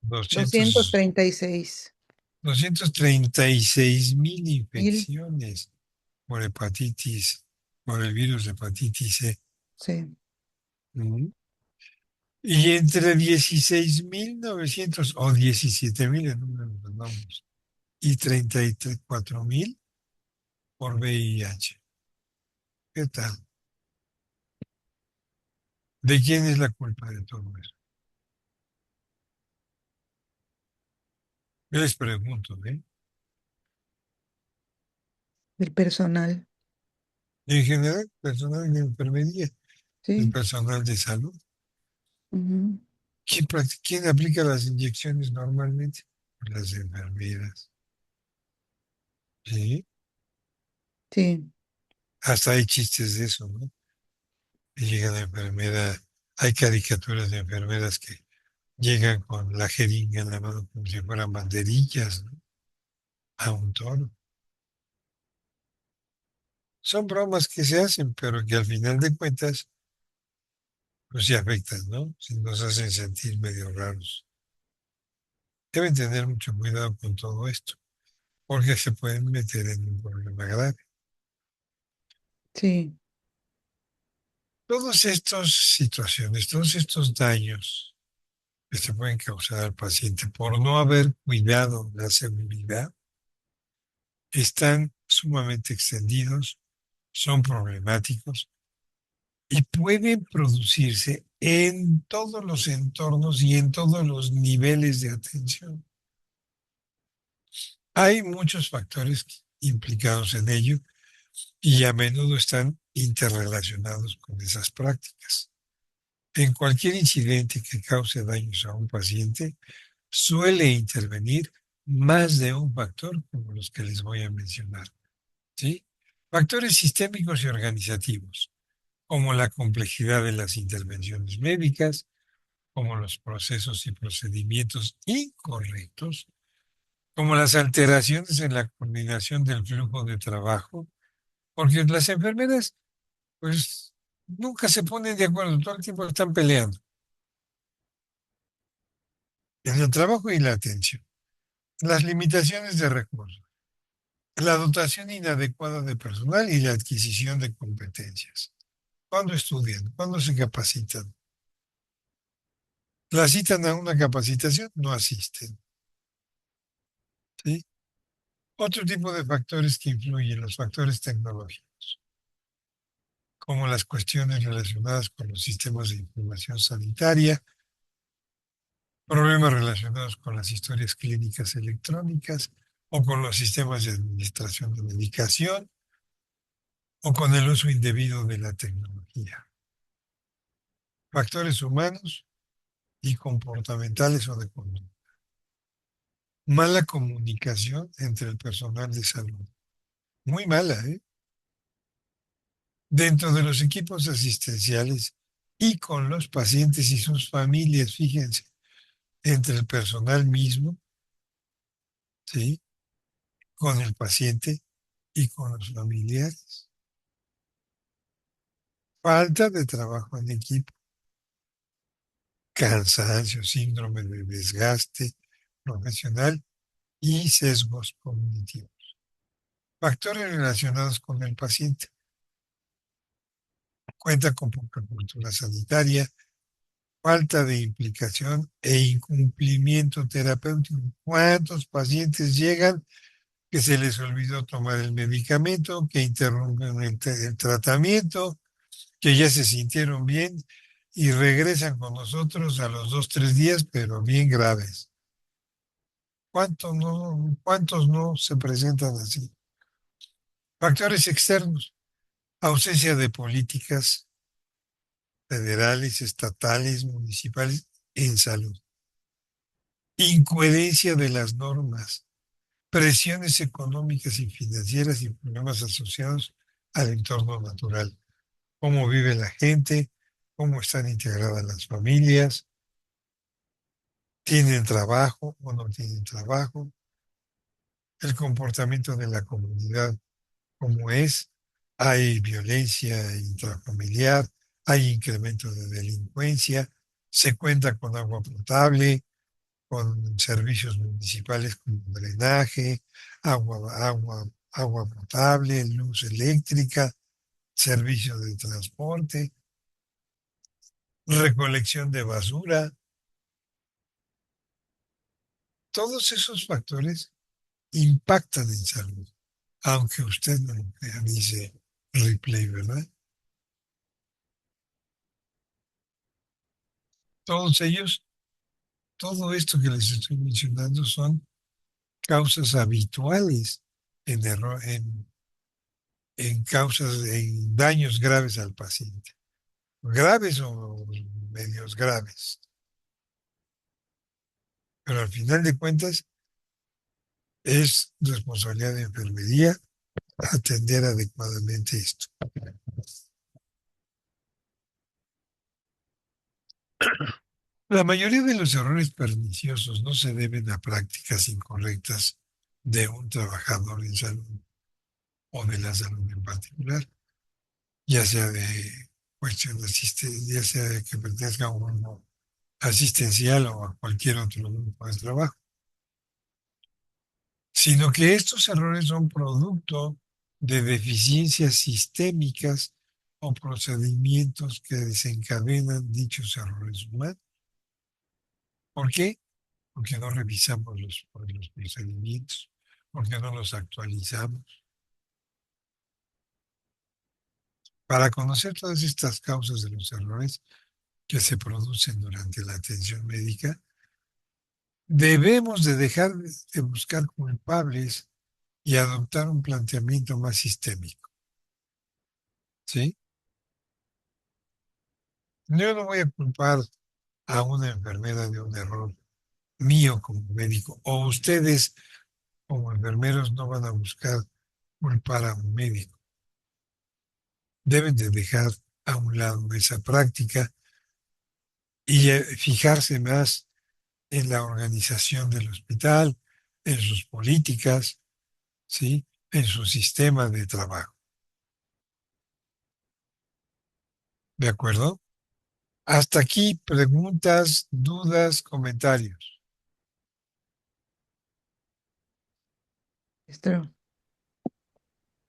200, 236 236,000 mil. infecciones por hepatitis, por el virus de hepatitis C. Sí. Ujú. Y entre 16,900 o 17,000 en números redondos y 34,000 por VIH. ¿Qué tal? ¿De quién es la culpa de todo eso? Yo les pregunto, ¿eh? El personal, En general, personal de enfermería, el sí. personal de salud. Ujú, ¿Quién aplica las inyecciones normalmente? Las enfermeras. ¿Sí? sí, Hasta hay chistes de eso, ¿no? Que llega la enfermera, hay caricaturas de enfermeras que llegan con la jeringa en la mano como si fueran banderillas, ¿no? A un toro. Son bromas que se hacen, pero que al final de cuentas, pues sí afectan, ¿no? Si nos hacen sentir medio raros. Deben tener mucho cuidado con todo esto, porque se pueden meter en un problema grave. sí, Todas estas situaciones, todos estos daños que se pueden causar al paciente por no haber cuidado la seguridad, están sumamente extendidos, son problemáticos y pueden producirse en todos los entornos y en todos los niveles de atención. Hay muchos factores implicados en ello y a menudo están interrelacionados con esas prácticas. En cualquier incidente que cause daños a un paciente, suele intervenir más de un factor como los que les voy a mencionar, ¿sí? Factores sistémicos y organizativos, como la complejidad de las intervenciones médicas, como los procesos y procedimientos incorrectos, como las alteraciones en la coordinación del flujo de trabajo, porque las enfermeras, pues, nunca se ponen de acuerdo, todo el tiempo están peleando en el trabajo y la atención. Las limitaciones de recursos, la dotación inadecuada de personal y la adquisición de competencias. ¿Cuándo estudian? ¿Cuándo se capacitan? La citan a una capacitación, no asisten, ¿sí? Otro tipo de factores que influyen, los factores tecnológicos, como las cuestiones relacionadas con los sistemas de información sanitaria, problemas relacionados con las historias clínicas electrónicas o con los sistemas de administración de medicación o con el uso indebido de la tecnología. Factores humanos y comportamentales o de conducta. Mala comunicación entre el personal de salud. Muy mala, ¿eh? Dentro de los equipos asistenciales y con los pacientes y sus familias, fíjense, entre el personal mismo, ¿sí? Con el paciente y con los familiares. Falta de trabajo en equipo, cansancio, síndrome de desgaste profesional y sesgos cognitivos. Factores relacionados con el paciente. Cuenta con poca cultura sanitaria, falta de implicación e incumplimiento terapéutico. ¿Cuántos pacientes llegan que se les olvidó tomar el medicamento, que interrumpen el tratamiento, que ya se sintieron bien y regresan con nosotros a los 2, 3 días, pero bien graves? ¿Cuántos no se presentan así? Factores externos, ausencia de políticas federales, estatales, municipales en salud, incoherencia de las normas, presiones económicas y financieras y problemas asociados al entorno natural, cómo vive la gente, cómo están integradas las familias, tienen trabajo o no tienen trabajo, el comportamiento de la comunidad, cómo es, hay violencia intrafamiliar, hay incremento de delincuencia, se cuenta con agua potable, con servicios municipales como drenaje, agua potable, luz eléctrica, servicios de transporte, recolección de basura. Todos esos factores impactan en salud. aunque usted no lo crea, dice Ripley, ¿verdad? Todos ellos, todo esto que les estoy mencionando son causas habituales en causas, en daños graves al paciente. Graves o medios graves. Pero al final de cuentas es responsabilidad de enfermería atender adecuadamente esto. La mayoría de los errores perniciosos no se deben a prácticas incorrectas de un trabajador en salud o de la salud en particular, ya sea de cuestión de asistencia, ya sea de que pertenezca a un grupo asistencial o a cualquier otro grupo de trabajo, sino que estos errores son producto de deficiencias sistémicas o procedimientos que desencadenan dichos errores humanos. ¿Por qué? Porque no revisamos los procedimientos, porque no los actualizamos. Para conocer todas estas causas de los errores que se producen durante la atención médica, debemos de dejar de buscar culpables y adoptar un planteamiento más sistémico. ¿Sí? Yo no voy a culpar a una enfermera de un error mío como médico, o ustedes como enfermeros no van a buscar culpar a un médico. Deben de dejar a un lado esa práctica y fijarse más en la organización del hospital, en sus políticas, ¿sí? En su sistema de trabajo. ¿De acuerdo? Hasta aquí, preguntas, dudas, comentarios. Maestro,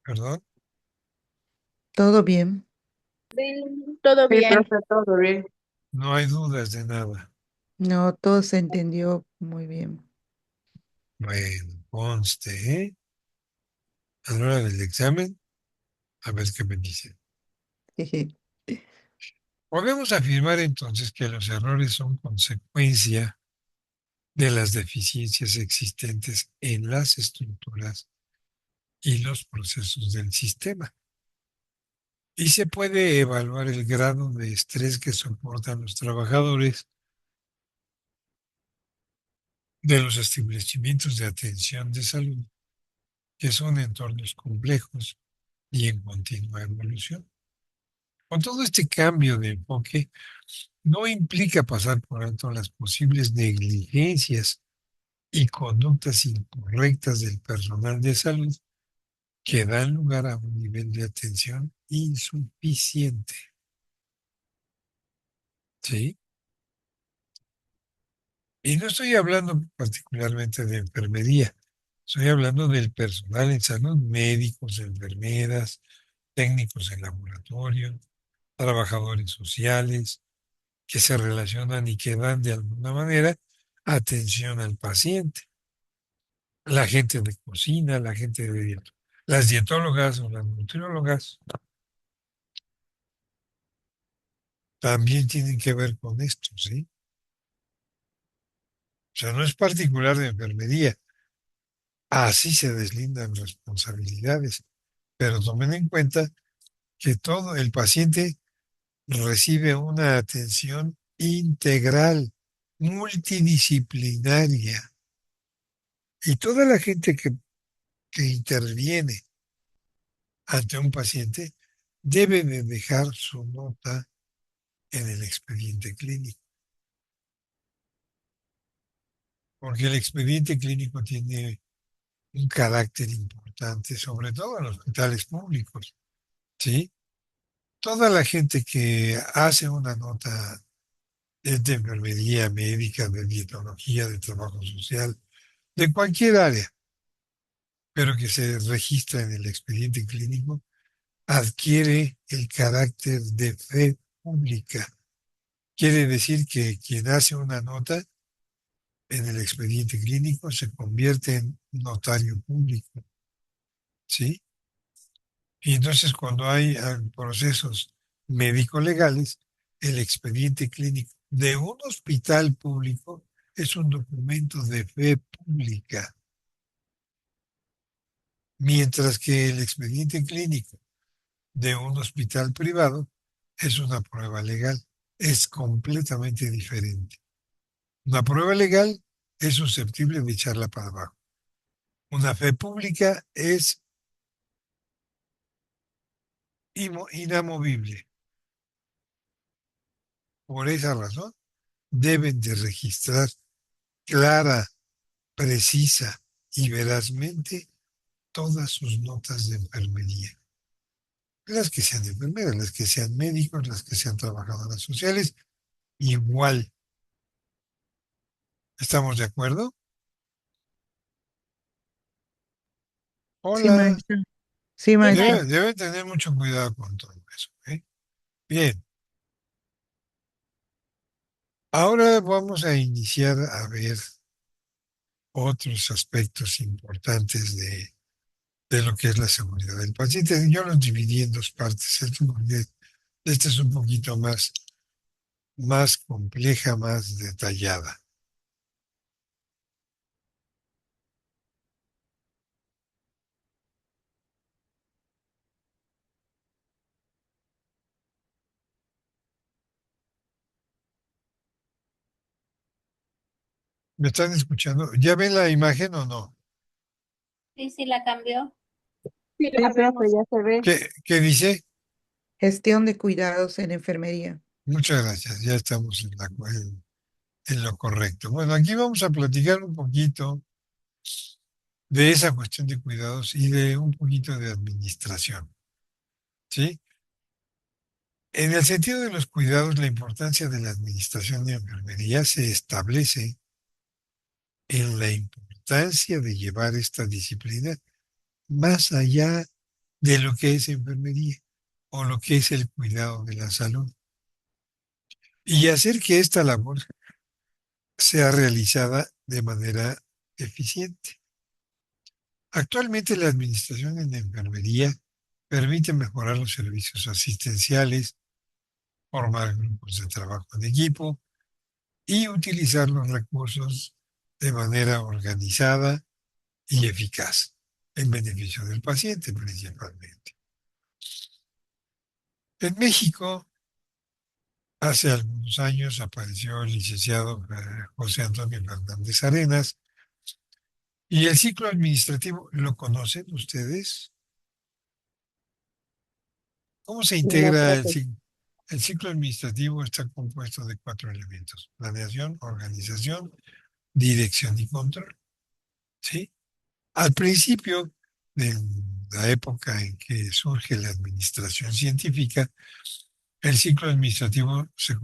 ¿Perdón? todo bien. Todo Sí, bien. profe, todo bien. No hay dudas de nada. No, todo se entendió muy bien. Bueno, conste, ¿eh? A la hora del examen, a ver qué me dicen. Podemos afirmar entonces que los errores son consecuencia de las deficiencias existentes en las estructuras y los procesos del sistema. Y se puede evaluar el grado de estrés que soportan los trabajadores de los establecimientos de atención de salud, que son entornos complejos y en continua evolución. Con todo este cambio de enfoque, no implica pasar por alto las posibles negligencias y conductas incorrectas del personal de salud que dan lugar a un nivel de atención insuficiente. ¿Sí? Y no estoy hablando particularmente de enfermería, estoy hablando del personal en salud, médicos, enfermeras, técnicos en laboratorio, trabajadores sociales, que se relacionan y que dan de alguna manera atención al paciente. La gente de cocina, la gente de las dietólogas o las nutriólogas también tienen que ver con esto, ¿sí? O sea, no es particular de enfermería. Así se deslindan responsabilidades, pero tomen en cuenta que todo el paciente recibe una atención integral, multidisciplinaria, y toda la gente que interviene ante un paciente debe de dejar su nota en el expediente clínico, porque el expediente clínico tiene un carácter importante, sobre todo en los hospitales públicos, ¿sí? Toda la gente que hace una nota de enfermería médica, de dietología, de trabajo social, de cualquier área, pero que se registra en el expediente clínico, adquiere el carácter de fe pública. Quiere decir que quien hace una nota en el expediente clínico se convierte en notario público, ¿sí? Y entonces cuando hay procesos médico-legales, el expediente clínico de un hospital público es un documento de fe pública, mientras que el expediente clínico de un hospital privado es una prueba legal. Es completamente diferente. Una prueba legal es susceptible de echarla para abajo. Una fe pública es inamovible. Por esa razón, deben de registrar clara, precisa y verazmente todas sus notas de enfermería. Las que sean enfermeras, las que sean médicos, las que sean trabajadoras sociales, igual. ¿Estamos de acuerdo? Sí, Hola. maestra. Sí, Sí, maestra. Debe tener mucho cuidado con todo eso, ¿eh? Bien, ahora vamos a iniciar a ver otros aspectos importantes de lo que es la seguridad del paciente. Yo los dividí en dos partes. Esta es un poquito más compleja, más detallada. ¿Me están escuchando? ¿Ya ven la imagen o no? sí, sí la cambió. Sí, Sí, la profe, vemos. ya se ve. ¿Qué dice? Gestión de cuidados en enfermería. Muchas gracias, ya estamos en lo correcto. Bueno, aquí vamos a platicar un poquito de esa cuestión de cuidados y de un poquito de administración, ¿sí? En el sentido de los cuidados, la importancia de la administración de enfermería se establece en la importancia de llevar esta disciplina más allá de lo que es enfermería o lo que es el cuidado de la salud y hacer que esta labor sea realizada de manera eficiente. Actualmente la administración en enfermería permite mejorar los servicios asistenciales, formar grupos de trabajo en equipo y utilizar los recursos de manera organizada y eficaz, en beneficio del paciente principalmente. En México, hace algunos años apareció el licenciado José Antonio Fernández Arenas y el ciclo administrativo, ¿lo conocen ustedes? ¿Cómo se No, integra el profe. ciclo? El ciclo administrativo está compuesto de cuatro elementos: planeación, organización, dirección y control. ¿Sí? Al principio de la época en que surge la administración científica, el ciclo administrativo se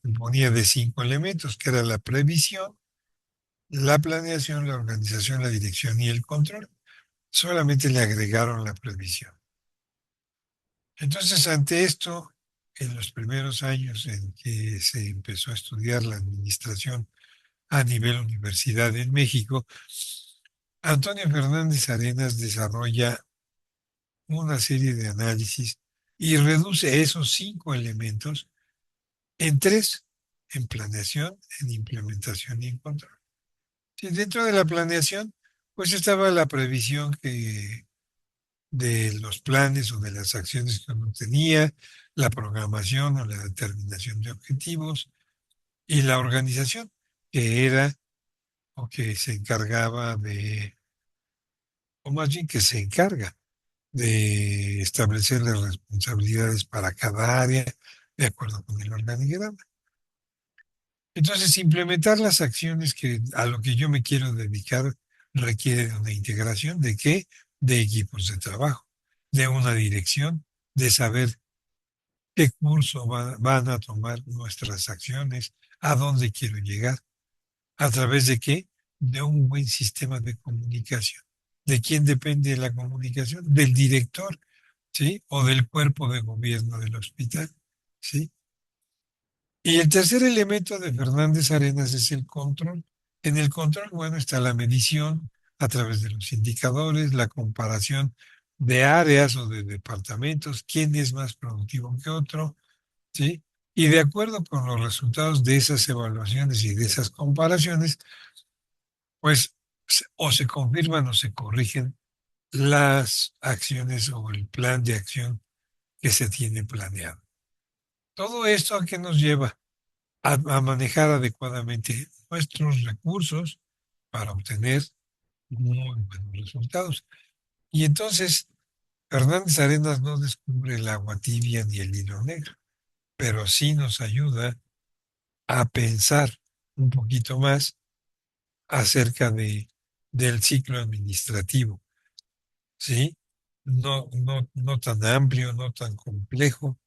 componía de cinco elementos, que era la previsión, la planeación, la organización, la dirección y el control. Solamente le agregaron la previsión. Entonces, ante esto, en los primeros años en que se empezó a estudiar la administración a nivel universidad en México, Antonio Fernández Arenas desarrolla una serie de análisis y reduce esos cinco elementos en tres: en planeación, en implementación y en control. Sí, dentro de la planeación, pues estaba la previsión de los planes o de las acciones que uno tenía, la programación o la determinación de objetivos y la organización, que era o que se encargaba o más bien que se encarga de establecer las responsabilidades para cada área de acuerdo con el organigrama. Entonces, implementar las acciones a lo que yo me quiero dedicar requiere de una integración ¿de qué? De equipos de trabajo, de una dirección, de saber qué curso van a tomar nuestras acciones, a dónde quiero llegar, a través de qué, de un buen sistema de comunicación. ¿De quién depende la comunicación? Del director, ¿sí? O del cuerpo de gobierno del hospital, ¿sí? Y el tercer elemento de Fernández Arenas es el control. En el control, bueno, está la medición, a través de los indicadores, la comparación de áreas o de departamentos, quién es más productivo que otro, ¿sí? Y de acuerdo con los resultados de esas evaluaciones y de esas comparaciones, pues o se confirman o se corrigen las acciones o el plan de acción que se tiene planeado. Todo esto a qué nos lleva a manejar adecuadamente nuestros recursos para obtener muy buenos resultados. Y entonces, Fernández Arenas no descubre el agua tibia ni el hilo negro, pero sí nos ayuda a pensar un poquito más acerca del ciclo administrativo, ¿sí? No tan amplio, no tan complejo,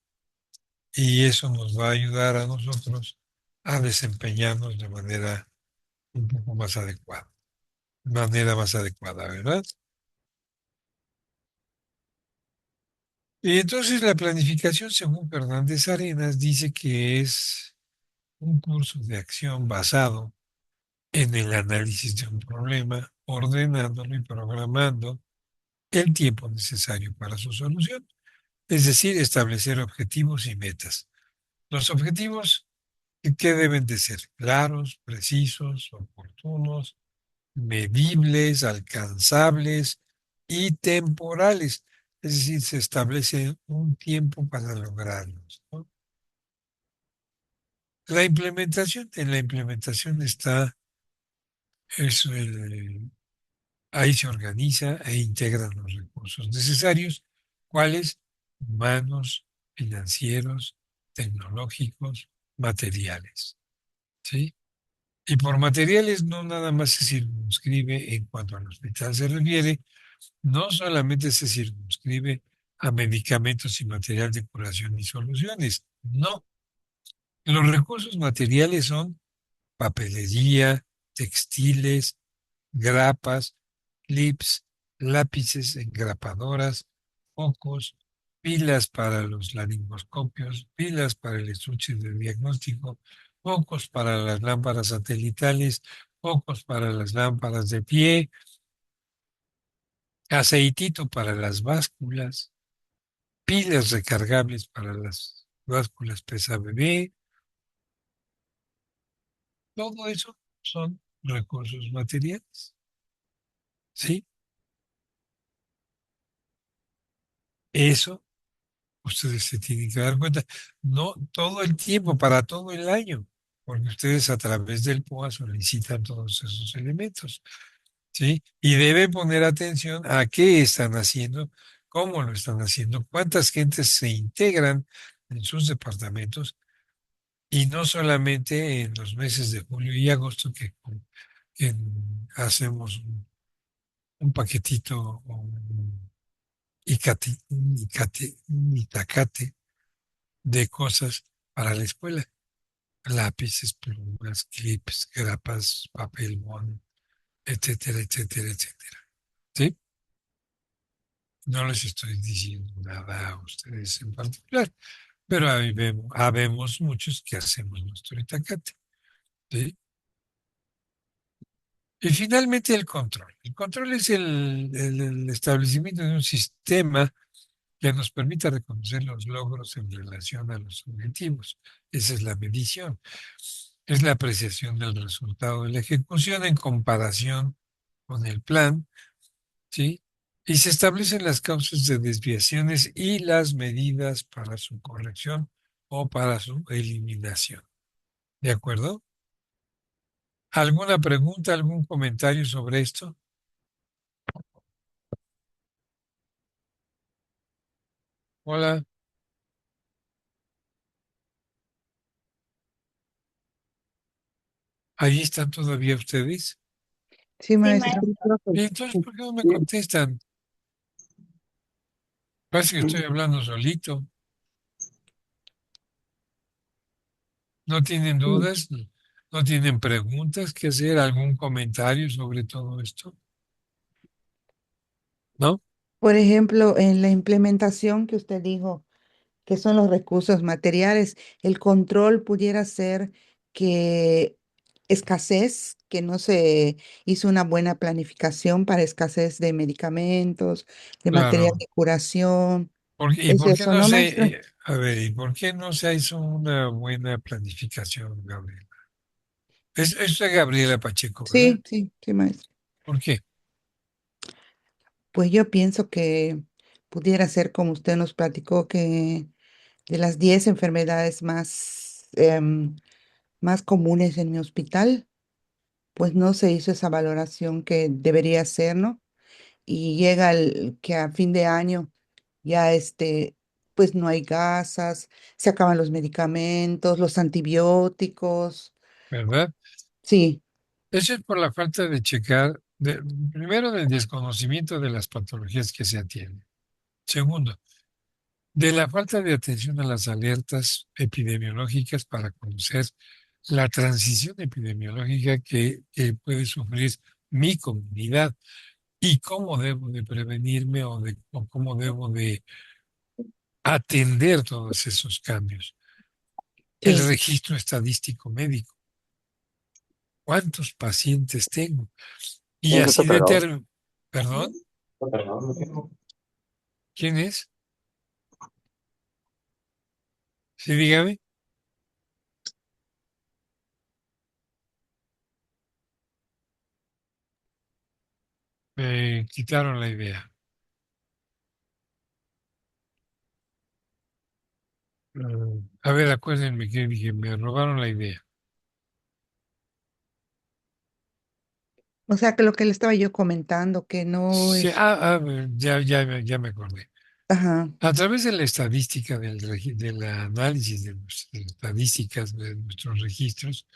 y eso nos va a ayudar a nosotros a desempeñarnos de manera un poco más adecuada, ¿verdad? Y entonces la planificación, según Fernández Arenas, dice que es un curso de acción basado en el análisis de un problema, ordenándolo y programando el tiempo necesario para su solución. Es decir, establecer objetivos y metas. Los objetivos, ¿qué deben de ser? Claros, precisos, oportunos, medibles, alcanzables y temporales. Es decir, se establece un tiempo para lograrlos, ¿no? En la implementación está eso, ahí se organiza e integran los recursos necesarios, cuáles humanos, financieros, tecnológicos, materiales, ¿sí? Y por materiales no nada más se circunscribe en cuanto al hospital se refiere, no solamente se circunscribe a medicamentos y material de curación y soluciones, no. Los recursos materiales son papelería, textiles, grapas, clips, lápices, engrapadoras, focos, pilas para los laringoscopios, pilas para el estuche de diagnóstico, focos para las lámparas satelitales, focos para las lámparas de pie, aceitito para las básculas, pilas recargables para las básculas pesa bebé. Todo eso son recursos materiales, ¿sí? Eso ustedes se tienen que dar cuenta, no todo el tiempo, para todo el año, porque ustedes a través del POA solicitan todos esos elementos, ¿sí? Y deben poner atención a qué están haciendo, cómo lo están haciendo, cuántas gentes se integran en sus departamentos y no solamente en los meses de julio y agosto que hacemos un paquetito o un itacate de cosas para la escuela. Lápices, plumas, clips, grapas, papel bond, etcétera, etcétera, etcétera. ¿Sí? No les estoy diciendo nada a ustedes en particular, pero habemos muchos que hacemos nuestro itacate. ¿Sí? Y finalmente el control. El control es el establecimiento de un sistema que nos permita reconocer los logros en relación a los objetivos. Esa es la medición. Es la apreciación del resultado de la ejecución en comparación con el plan, ¿sí? Y se establecen las causas de desviaciones y las medidas para su corrección o para su eliminación. ¿De acuerdo? ¿Alguna pregunta, algún comentario sobre esto? Hola, ¿ahí están todavía ustedes? Sí, maestro. ¿Y entonces por qué no me contestan? Parece que estoy hablando solito. ¿No tienen dudas? ¿No tienen preguntas que hacer? ¿Algún comentario sobre todo esto? ¿No? Por ejemplo, en la implementación que usted dijo, que son los recursos materiales, el control pudiera ser que escasez, que no se hizo una buena planificación para escasez de medicamentos, de material Claro. de curación. ¿Y Es por qué eso, no ¿no, maestra? se, a ver, y por qué no se hizo una buena planificación, Gabriela? Es de Gabriela Pacheco, ¿verdad? Sí, sí, sí, maestra. ¿Por qué? Pues yo pienso que pudiera ser como usted nos platicó, que de las 10 enfermedades más comunes en mi hospital, pues no se hizo esa valoración que debería ser, ¿no? Y llega el que a fin de año ya pues no hay gasas, se acaban los medicamentos, los antibióticos. ¿Verdad? Sí, Eso es por la falta de checar, primero, del desconocimiento de las patologías que se atienden. Segundo, de la falta de atención a las alertas epidemiológicas para conocer la transición epidemiológica que puede sufrir mi comunidad y cómo debo de prevenirme o cómo debo de atender todos esos cambios. El sí. registro estadístico médico, cuántos pacientes tengo y ¿Quién se te así pegó? determino. ¿Perdón? ¿Quién es? Sí, dígame. Me quitaron la idea. A ver, acuérdenme que dije, me robaron la idea. O sea que lo que le estaba yo comentando, que no Sí, es, ya me acordé. ajá, A través de la estadística, del análisis de las estadísticas de nuestros registros,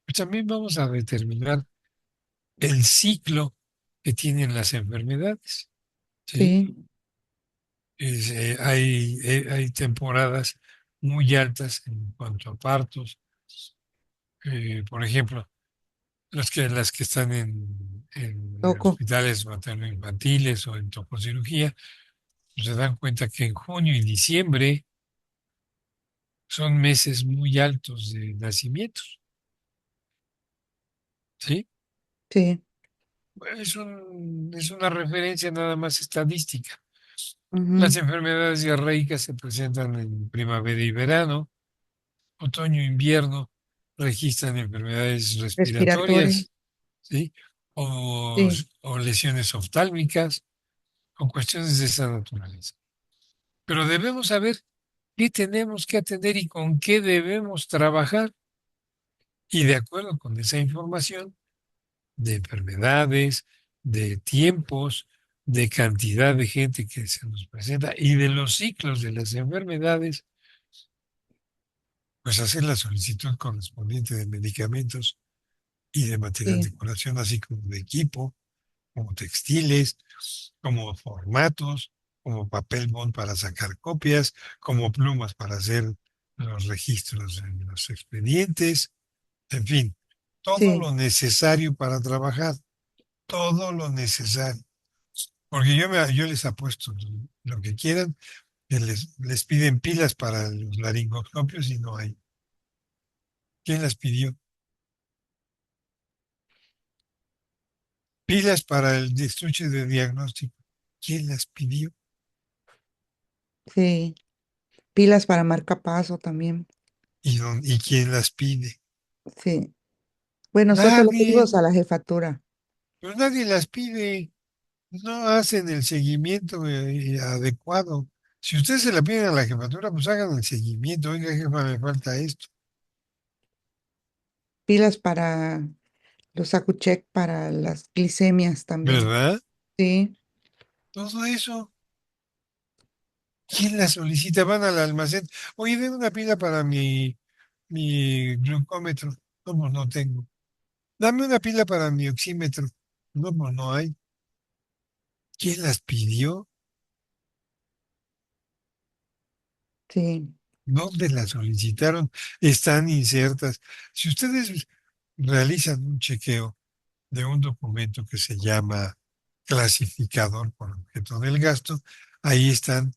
pues también vamos a determinar el ciclo que tienen las enfermedades. ¿Sí? sí, Hay temporadas muy altas en cuanto a partos. Por ejemplo, las que están en loco, hospitales materno-infantiles o en tococirugía, pues se dan cuenta que en junio y diciembre son meses muy altos de nacimientos, ¿sí? sí, Es una referencia nada más estadística. Las ujú, enfermedades diarreicas se presentan en primavera y verano, otoño e invierno registran enfermedades respiratorio, respiratorias, ¿sí? O, sí, o lesiones oftálmicas, o cuestiones de esa naturaleza. Pero debemos saber qué tenemos que atender y con qué debemos trabajar. Y de acuerdo con esa información de enfermedades, de tiempos, de cantidad de gente que se nos presenta y de los ciclos de las enfermedades, pues hacer la solicitud correspondiente de medicamentos y de material sí, de curación, así como de equipo, como textiles, como formatos, como papel bond para sacar copias, como plumas para hacer los registros en los expedientes, en fin, todo sí, lo necesario para trabajar, todo lo necesario. Porque yo les apuesto lo que quieran, que les piden pilas para los laringoscopios y no hay. ¿Quién las pidió? Pilas para el estuche de diagnóstico. ¿Quién las pidió? sí. Pilas para marcapaso también, ¿Y quién las pide? sí. Bueno, nosotros le Nadie. pedimos a la jefatura. Pero nadie las pide. No hacen el seguimiento adecuado. Si ustedes se la piden a la jefatura, pues hagan el seguimiento. Oiga, jefa, me falta esto. Pilas para los Acuchec, para las glicemias también. ¿Verdad? Sí, Todo eso. ¿Quién la solicita? Van al almacén. Oye, den una pila para mi glucómetro. No, pues no tengo. Dame una pila para mi oxímetro. No, pues no hay. ¿Quién las pidió? sí, ¿Dónde las solicitaron? Están insertas. Si ustedes realizan un chequeo de un documento que se llama clasificador por objeto del gasto, ahí están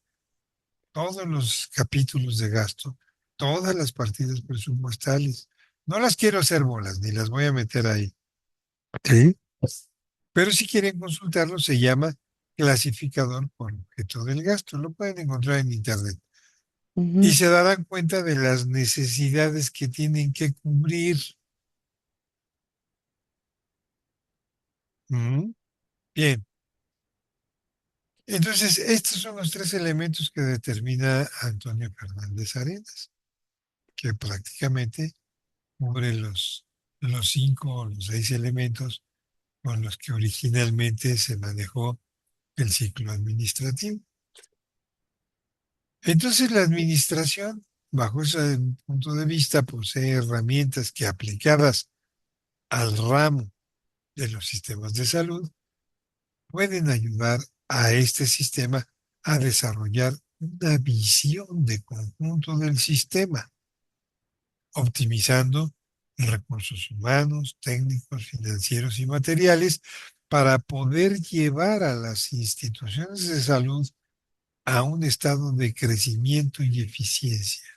todos los capítulos de gasto, todas las partidas presupuestales, No las quiero hacer bolas, ni las voy a meter ahí. ¿Sí? Pero si quieren consultarlo, se llama clasificador por objeto del gasto. Lo pueden encontrar en internet. Y Ujú. se darán cuenta de las necesidades que tienen que cubrir. ¿Mm? Bien. Entonces, estos son los tres elementos que determina Antonio Fernández Arenas, que prácticamente cubre los cinco o los seis elementos con los que originalmente se manejó el ciclo administrativo. Entonces, la administración, bajo ese punto de vista, posee herramientas que aplicadas al ramo de los sistemas de salud pueden ayudar a este sistema a desarrollar una visión de conjunto del sistema, optimizando recursos humanos, técnicos, financieros y materiales para poder llevar a las instituciones de salud a un estado de crecimiento y eficiencia.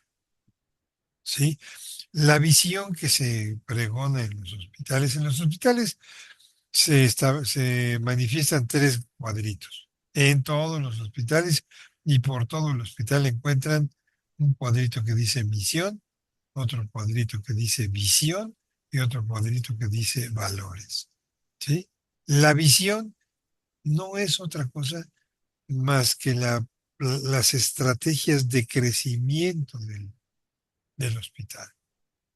¿Sí? La visión que se pregona en los hospitales se manifiestan tres cuadritos. En todos los hospitales y por todo el hospital encuentran un cuadrito que dice misión, otro cuadrito que dice visión y otro cuadrito que dice valores. ¿Sí? La visión no es otra cosa más que las estrategias de crecimiento del hospital.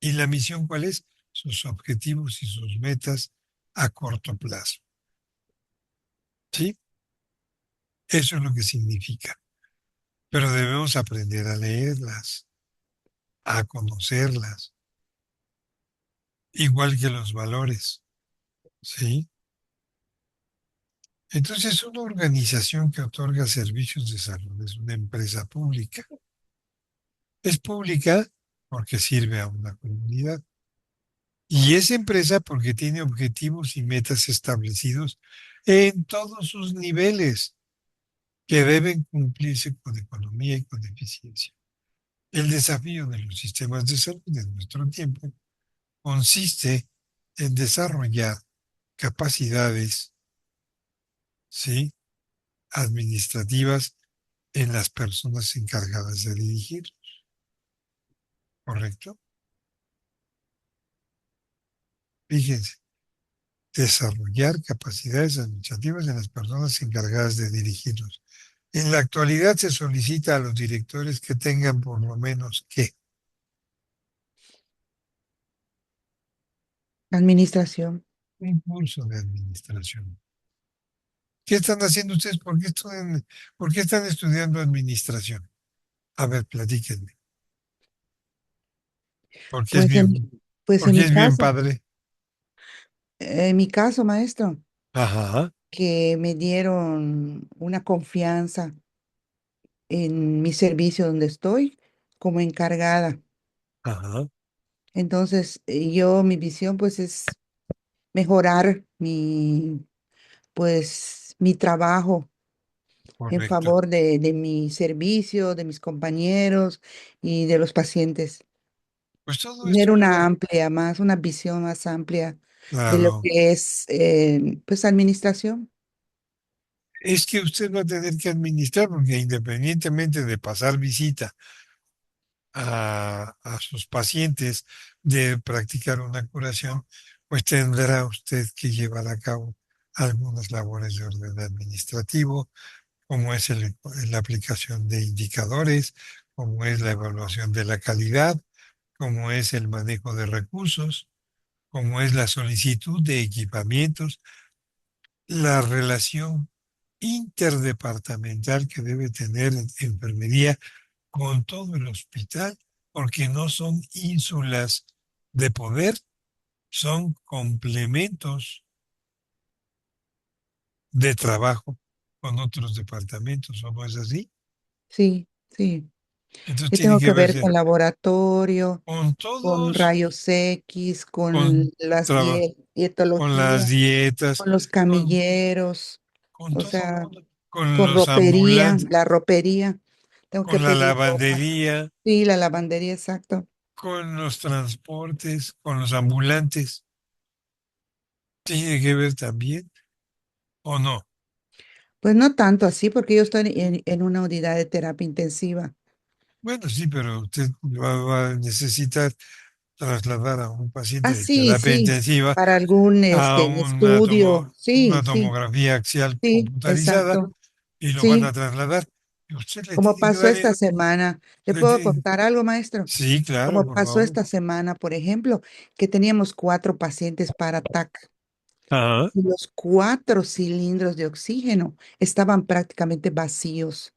¿Y la misión cuál es? Sus objetivos y sus metas a corto plazo. ¿Sí? Eso es lo que significa. Pero debemos aprender a leerlas, a conocerlas, igual que los valores. ¿Sí? Entonces, una organización que otorga servicios de salud es una empresa pública. Es pública porque sirve a una comunidad. Y es empresa porque tiene objetivos y metas establecidos en todos sus niveles que deben cumplirse con economía y con eficiencia. El desafío de los sistemas de salud en nuestro tiempo consiste en desarrollar capacidades, ¿sí?, administrativas en las personas encargadas de dirigir, ¿correcto? Fíjense, desarrollar capacidades administrativas en las personas encargadas de dirigirlos. En la actualidad se solicita a los directores que tengan por lo menos ¿qué? Administración. Un curso de administración. ¿Qué están haciendo ustedes? ¿Por qué están estudiando administración? A ver, platíquenme. Porque es Pues bien, pues porque es bien padre. en mi caso, maestro, Ajá, que me dieron una confianza en mi servicio donde estoy como encargada. ajá, Entonces, mi visión pues es mejorar mi trabajo en correcto. favor de mi servicio, de mis compañeros y de los pacientes. Pues todo Tener esto lleva, una visión más amplia de lo claro, que es, pues, administración. es que usted va a tener que administrar porque independientemente de pasar visita a sus pacientes, de practicar una curación, pues tendrá usted que llevar a cabo algunas labores de orden administrativo, como es la aplicación de indicadores, como es la evaluación de la calidad, como es el manejo de recursos, como es la solicitud de equipamientos, la relación interdepartamental que debe tener enfermería con todo el hospital, porque no son ínsulas de poder, son complementos de trabajo con otros departamentos, ¿o no es así? Sí, sí. Entonces Yo tiene tengo que que ver verse con laboratorio, con con todos, rayos X, con con, las traba- con las dietología, dietas, con los camilleros, con o todo sea, mundo, con con los ropería, ambulantes, la ropería. Tengo que con la pedir ropa. lavandería, Sí, la lavandería, exacto. con los transportes, con los ambulantes. ¿Tiene que ver también o no? Pues no tanto así, porque yo estoy en una unidad de terapia intensiva. Bueno, sí, pero usted va a necesitar trasladar a un paciente Ah, de sí, terapia sí, intensiva para algún a estudio. Sí, una sí, tomografía axial sí, computarizada exacto. y lo van a Sí, trasladar. Y usted le como tiene que pasó dar, esta semana. ¿Le le puedo tiene- contar algo, maestro? sí, claro, Como por pasó favor. esta semana, por ejemplo, que teníamos 4 pacientes para TAC Ajá, y los 4 cilindros de oxígeno estaban prácticamente vacíos.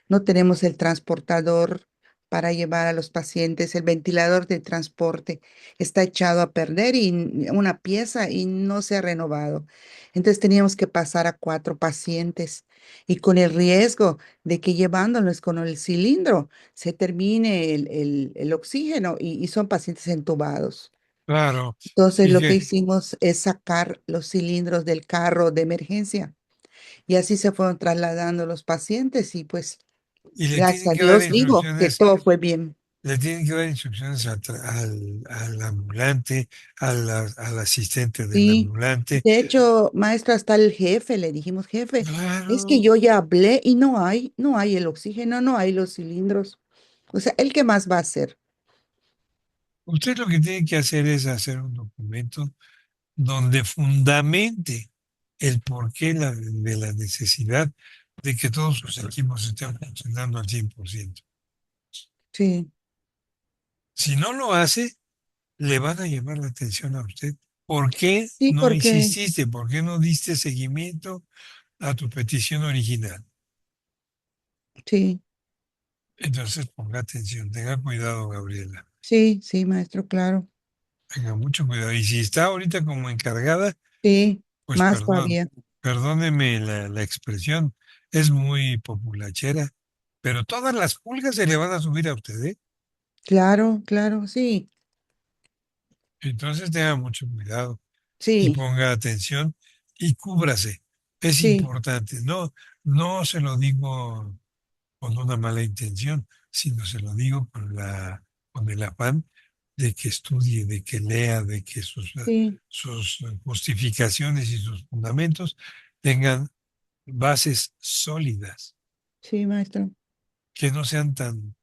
No tenemos el transportador para llevar a los pacientes, el ventilador de transporte está echado a perder y una pieza y no se ha renovado. Entonces teníamos que pasar a 4 pacientes y con el riesgo de que llevándolos con el cilindro se termine el oxígeno y son pacientes entubados. claro. Entonces Y lo que que, hicimos es sacar los cilindros del carro de emergencia y así se fueron trasladando los pacientes y pues y le gracias tienen a que dar Dios digo que instrucciones, todo fue bien. le tienen que dar instrucciones al ambulante, al asistente del Sí, ambulante. de hecho, maestro, hasta el jefe le dijimos, jefe, es que Claro. yo ya hablé y no hay el oxígeno, no hay los cilindros. O sea, ¿el qué más va a hacer? Usted lo que tiene que hacer es hacer un documento donde fundamente el porqué de la necesidad de que todos sus equipos estén funcionando al 100%. Sí, Si no lo hace, le van a llamar la atención a usted. ¿Por qué sí, no porque insististe? ¿Por qué no diste seguimiento a tu petición original? sí, Entonces ponga atención, tenga cuidado, Gabriela. sí, sí, maestro, claro. Tenga mucho cuidado. Y si está ahorita como encargada, Sí, pues más todavía. perdóneme la expresión, es muy populachera, pero todas las pulgas se le van a subir a usted, ¿eh? Claro, claro, sí, Entonces tenga mucho cuidado y sí, ponga atención y cúbrase. Es sí, importante. No, no se lo digo con una mala intención, sino se lo digo con el afán de que estudie, de que lea, de que sí, sus justificaciones y sus fundamentos tengan bases sólidas, sí, maestro. que no sean tan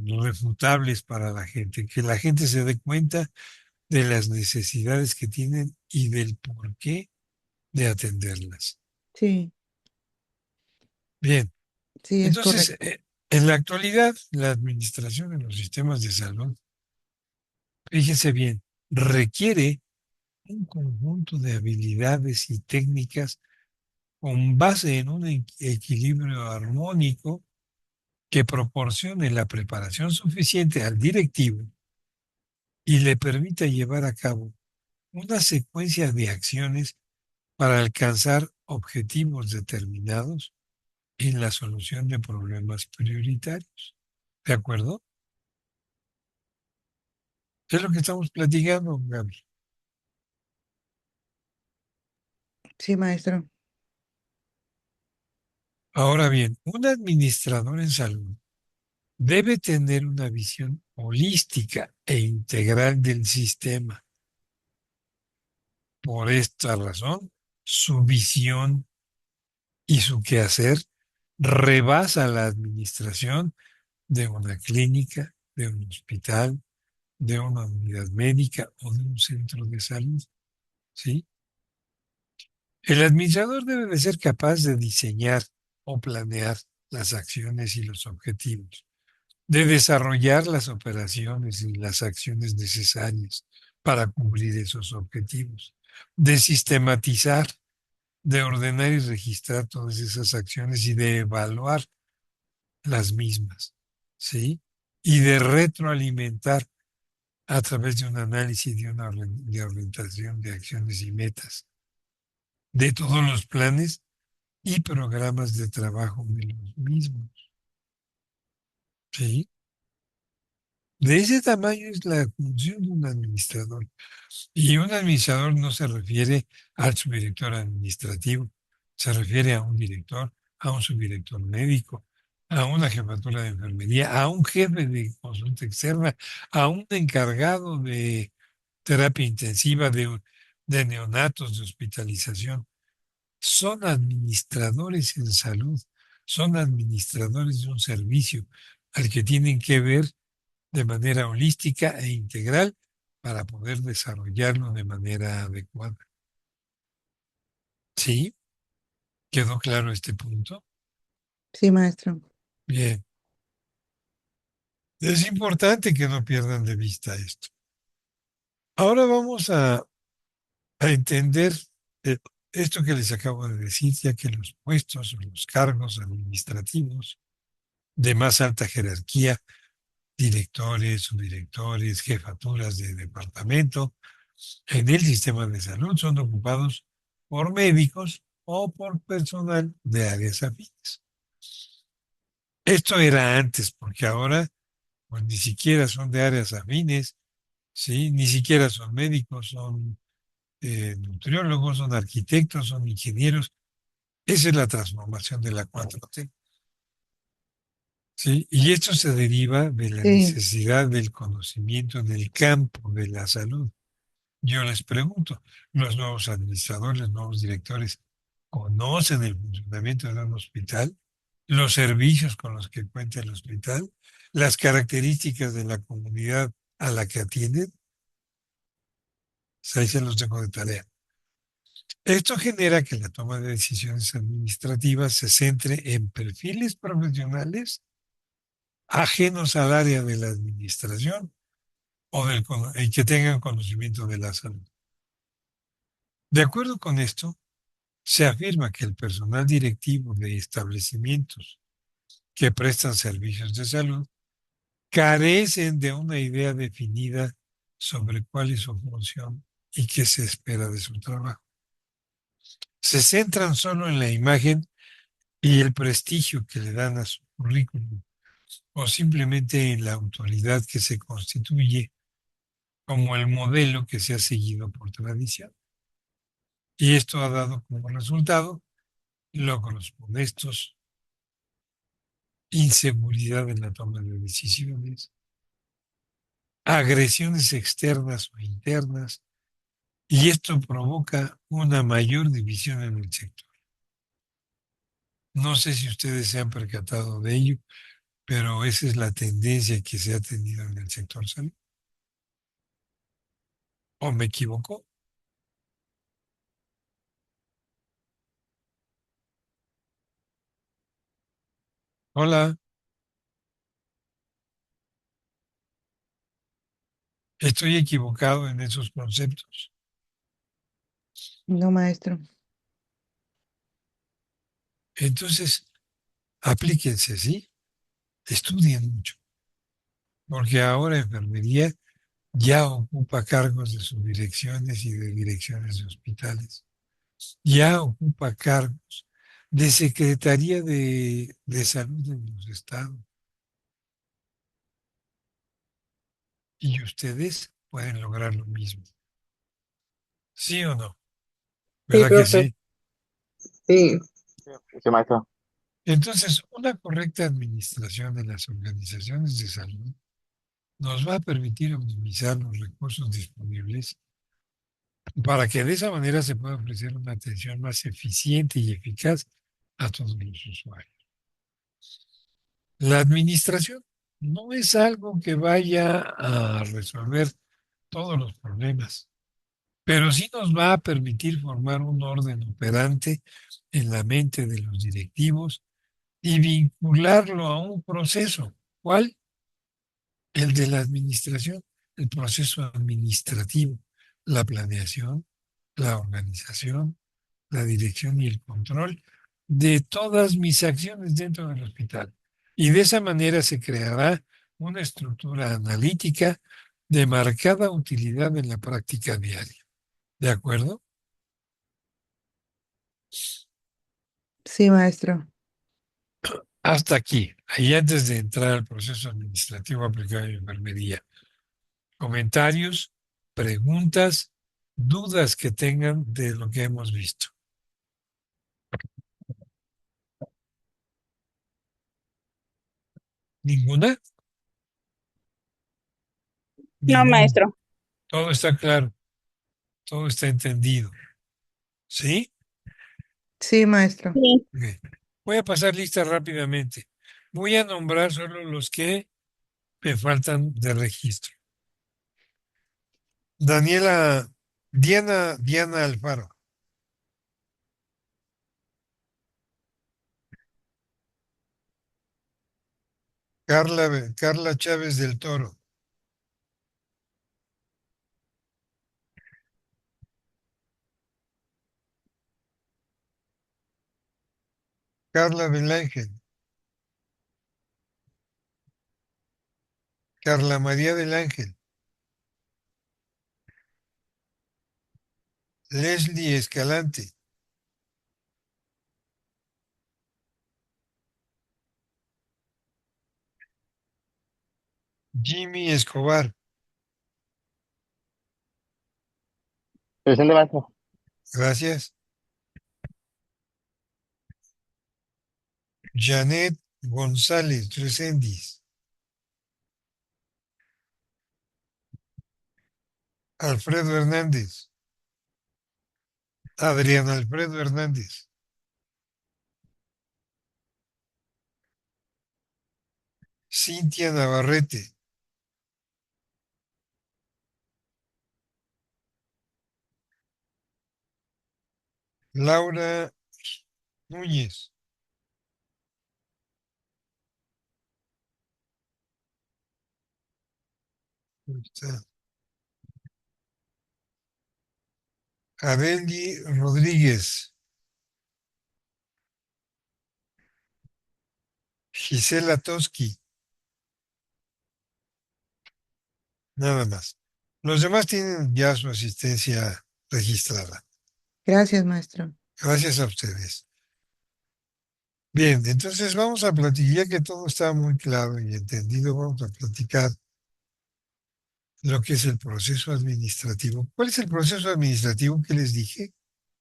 refutables para la gente, que la gente se dé cuenta de las necesidades que tienen y del porqué de atenderlas. Sí, Bien, sí, es entonces, correcto. en la actualidad, la administración de los sistemas de salud, fíjese bien, requiere un conjunto de habilidades y técnicas con base en un equilibrio armónico que proporcione la preparación suficiente al directivo y le permita llevar a cabo una secuencia de acciones para alcanzar objetivos determinados en la solución de problemas prioritarios. ¿De acuerdo? Es lo que estamos platicando, Gaby. Sí, maestro. Ahora bien, un administrador en salud debe tener una visión holística e integral del sistema. Por esta razón, su visión y su quehacer rebasa la administración de una clínica, de un hospital, de una unidad médica o de un centro de salud, ¿sí? El administrador debe de ser capaz de diseñar o planear las acciones y los objetivos, de desarrollar las operaciones y las acciones necesarias para cumplir esos objetivos, de sistematizar, de ordenar y registrar todas esas acciones y de evaluar las mismas, ¿sí? Y de retroalimentar a través de un análisis de orientación de acciones y metas de todos los planes y programas de trabajo de los mismos, ¿sí? De ese tamaño es la función de un administrador. Y un administrador no se refiere al subdirector administrativo, se refiere a un director, a un subdirector médico, a una jefatura de enfermería, a un jefe de consulta externa, a un encargado de terapia intensiva de neonatos, de hospitalización. Son administradores en salud, son administradores de un servicio al que tienen que ver de manera holística e integral para poder desarrollarlo de manera adecuada. ¿Sí? ¿Quedó claro este punto? Sí, maestro. Bien. Es importante que no pierdan de vista esto. Ahora vamos a entender eh, esto que les acabo de decir, ya que los puestos o los cargos administrativos de más alta jerarquía, directores, subdirectores, jefaturas de departamento, en el sistema de salud son ocupados por médicos o por personal de áreas afines. Esto era antes, porque ahora pues ni siquiera son de áreas afines, ¿sí? Ni siquiera son médicos, son nutriólogos, son arquitectos, son ingenieros. Esa es la transformación de la 4T, ¿sí? Y esto se deriva de la Sí, necesidad del conocimiento en el campo de la salud. Yo les pregunto, ¿los nuevos administradores, los nuevos directores conocen el funcionamiento de un hospital, los servicios con los que cuenta el hospital, las características de la comunidad a la que atienden? Ahí se los dejo de tarea. Esto genera que la toma de decisiones administrativas se centre en perfiles profesionales ajenos al área de la administración en que tengan conocimiento de la salud. De acuerdo con esto, se afirma que el personal directivo de establecimientos que prestan servicios de salud carecen de una idea definida sobre cuál es su función y qué se espera de su trabajo. Se centran solo en la imagen y el prestigio que le dan a su currículum o simplemente en la autoridad que se constituye como el modelo que se ha seguido por tradición. Y esto ha dado como resultado logros modestos, inseguridad en la toma de decisiones, agresiones externas o internas, y esto provoca una mayor división en el sector. No sé si ustedes se han percatado de ello, pero esa es la tendencia que se ha tenido en el sector salud. ¿O me equivoco? Hola, estoy equivocado en esos conceptos. no, maestro. Entonces, aplíquense, ¿sí? Estudien mucho, porque ahora enfermería ya ocupa cargos de subdirecciones y de direcciones de hospitales. Ya ocupa cargos de Secretaría de Salud en los estados. Y ustedes pueden lograr lo mismo. ¿Sí o no? Sí, ¿Verdad que profe. sí? Sí. Sí, maestro. Entonces, una correcta administración de las organizaciones de salud nos va a permitir optimizar los recursos disponibles para que de esa manera se pueda ofrecer una atención más eficiente y eficaz a todos los usuarios. La administración no es algo que vaya a resolver todos los problemas, pero sí nos va a permitir formar un orden operante en la mente de los directivos y vincularlo a un proceso. ¿Cuál? El de la administración, el proceso administrativo, la planeación, la organización, la dirección y el control de todas mis acciones dentro del hospital. Y de esa manera se creará una estructura analítica de marcada utilidad en la práctica diaria. ¿De acuerdo? Sí, maestro. Hasta aquí. Ahí antes de entrar al proceso administrativo aplicado en enfermería. Comentarios, preguntas, dudas que tengan de lo que hemos visto. ¿Ninguna? No, Ninguna. maestro. Todo está claro, todo está entendido. ¿Sí? Sí, maestro. Sí. Ok. Voy a pasar lista rápidamente. Voy a nombrar solo los que me faltan de registro. Diana Alfaro. Carla Chávez del Toro. Carla del Ángel. Carla María del Ángel. Leslie Escalante. Jimmy Escobar. Presente, maestro. Gracias. Janet González Reséndiz. Alfredo Hernández. Adrián Alfredo Hernández. Cintia Navarrete. Laura Núñez. Ahí está. Abeli Rodríguez. Gisela Toski. Nada más. Los demás tienen ya su asistencia registrada. Gracias, maestro. Gracias a ustedes. Bien, entonces vamos a platicar, ya que todo está muy claro y entendido, vamos a platicar lo que es el proceso administrativo. ¿Cuál es el proceso administrativo que les dije?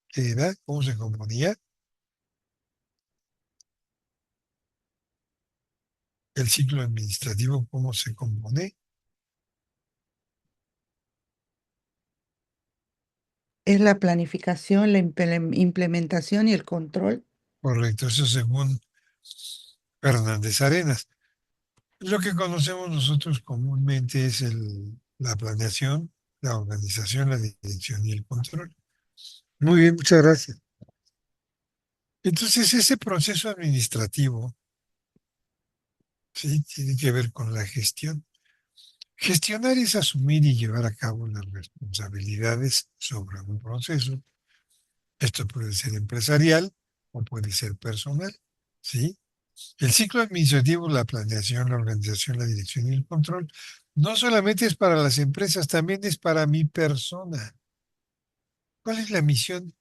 ¿Qué era? ¿Cómo se componía? El ciclo administrativo, ¿cómo se compone? Es la planificación, la implementación y el control. Correcto, eso según Fernández Arenas. Lo que conocemos nosotros comúnmente es la planeación, la organización, la dirección y el control. Muy bien, muchas gracias. Entonces, ese proceso administrativo, sí, tiene que ver con la gestión. Gestionar es asumir y llevar a cabo las responsabilidades sobre un proceso. Esto puede ser empresarial o puede ser personal, ¿sí? El ciclo administrativo, la planeación, la organización, la dirección y el control, no solamente es para las empresas, también es para mi persona. ¿Cuál es la misión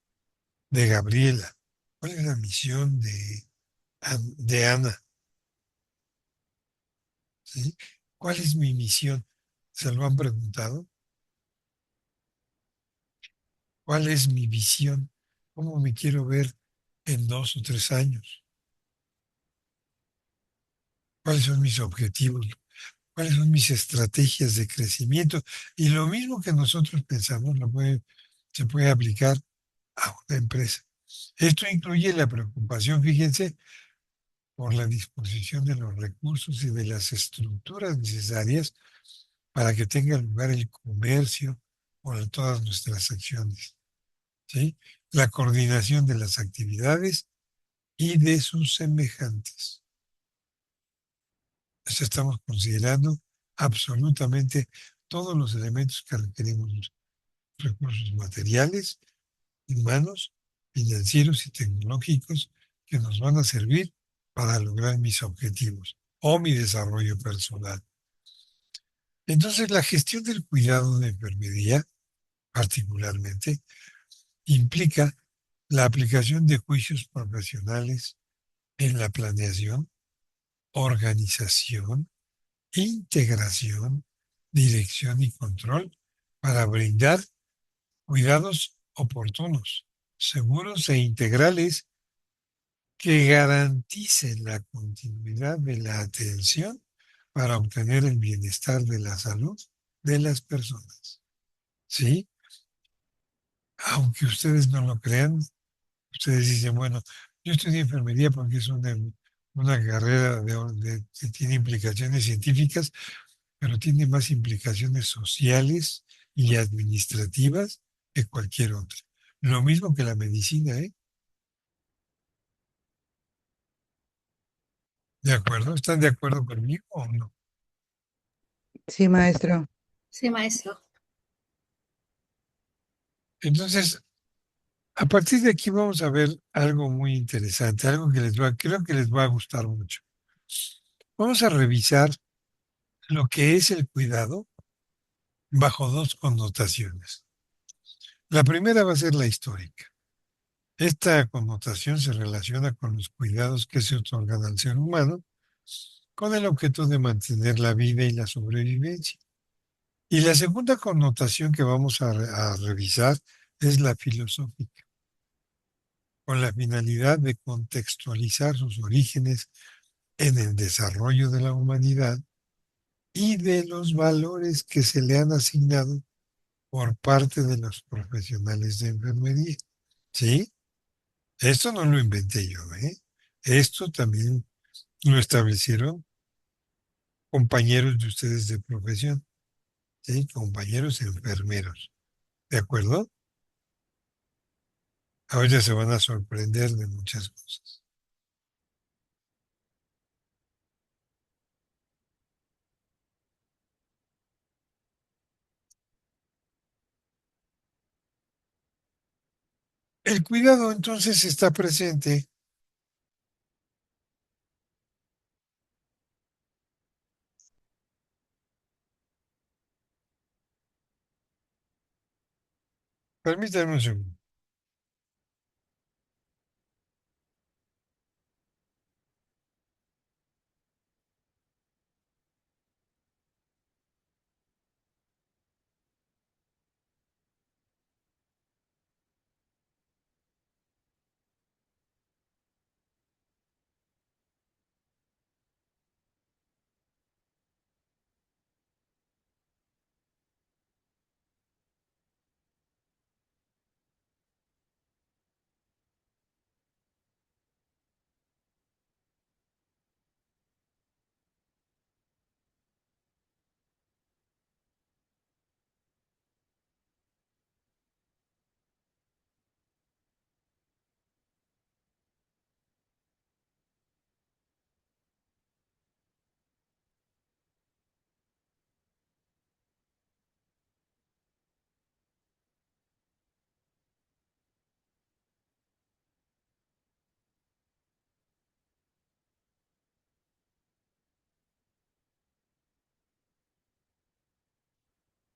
de Gabriela? ¿Cuál es la misión de Ana? ¿Sí? ¿Cuál es mi misión? ¿Se lo han preguntado? ¿Cuál es mi visión? ¿Cómo me quiero ver en 2 o 3 años? ¿Cuáles son mis objetivos? ¿Cuáles son mis estrategias de crecimiento? Y lo mismo que nosotros pensamos se puede aplicar a una empresa. Esto incluye la preocupación, fíjense, por la disposición de los recursos y de las estructuras necesarias para que tenga lugar el comercio con todas nuestras acciones, ¿sí? La coordinación de las actividades y de sus semejantes. Esto estamos considerando absolutamente todos los elementos que requerimos, recursos materiales, humanos, financieros y tecnológicos que nos van a servir para lograr mis objetivos o mi desarrollo personal. Entonces, la gestión del cuidado de enfermería, particularmente, implica la aplicación de juicios profesionales en la planeación, organización, integración, dirección y control para brindar cuidados oportunos, seguros e integrales que garanticen la continuidad de la atención para obtener el bienestar de la salud de las personas. ¿Sí? Aunque ustedes no lo crean, ustedes dicen, bueno, yo estudié enfermería porque es una carrera que tiene implicaciones científicas, pero tiene más implicaciones sociales y administrativas que cualquier otra. Lo mismo que la medicina, ¿eh? ¿De acuerdo? ¿Están de acuerdo conmigo o no? Sí, maestro. Sí, maestro. Entonces, a partir de aquí vamos a ver algo muy interesante, algo que creo que les va a gustar mucho. Vamos a revisar lo que es el cuidado bajo dos connotaciones. La primera va a ser la histórica. Esta connotación se relaciona con los cuidados que se otorgan al ser humano con el objeto de mantener la vida y la sobrevivencia. Y la segunda connotación que vamos a revisar es la filosófica, con la finalidad de contextualizar sus orígenes en el desarrollo de la humanidad y de los valores que se le han asignado por parte de los profesionales de enfermería. ¿Sí? Esto no lo inventé yo, ¿eh? Esto también lo establecieron compañeros de ustedes de profesión, ¿sí? Compañeros enfermeros. ¿De acuerdo? Ahora se van a sorprender de muchas cosas. El cuidado entonces está presente. Permítanme un segundo.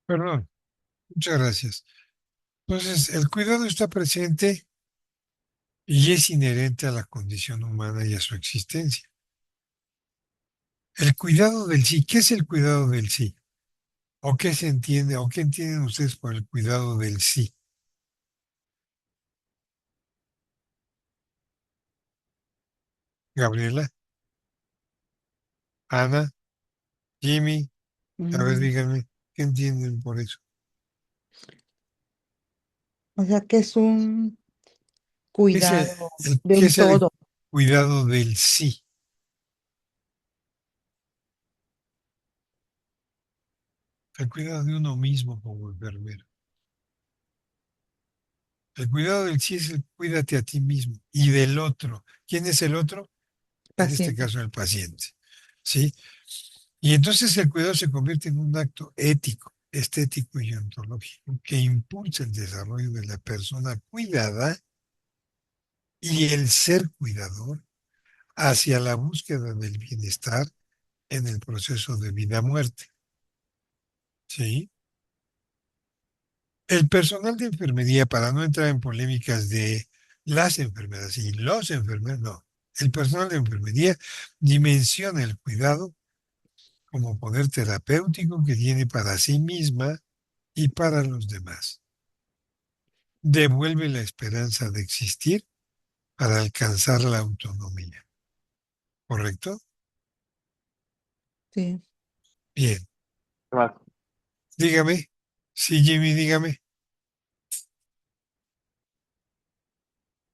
Perdón, muchas gracias. Entonces, el cuidado está presente y es inherente a la condición humana y a su existencia. El cuidado del sí, ¿qué es el cuidado del sí? ¿O qué se entiende, o qué entienden ustedes por el cuidado del sí? Gabriela, Ana, Jimmy, a ver, Mm, díganme, ¿qué entienden por eso? o sea que es un cuidado de ¿Qué un es el todo, cuidado del sí? El cuidado de uno mismo como enfermero. El cuidado del sí es el cuídate a ti mismo y del otro. ¿Quién es el otro? En este paciente. caso, el paciente. ¿Sí? Y entonces el cuidado se convierte en un acto ético, estético y ontológico que impulsa el desarrollo de la persona cuidada y el ser cuidador hacia la búsqueda del bienestar en el proceso de vida-muerte. ¿Sí? El personal de enfermería, para no entrar en polémicas de las enfermeras y los enfermeros, no. El personal de enfermería dimensiona el cuidado como poder terapéutico que tiene para sí misma y para los demás. Devuelve la esperanza de existir para alcanzar la autonomía. ¿Correcto? Sí. Bien, ¿Qué más? dígame. Sí, Jimmy, dígame.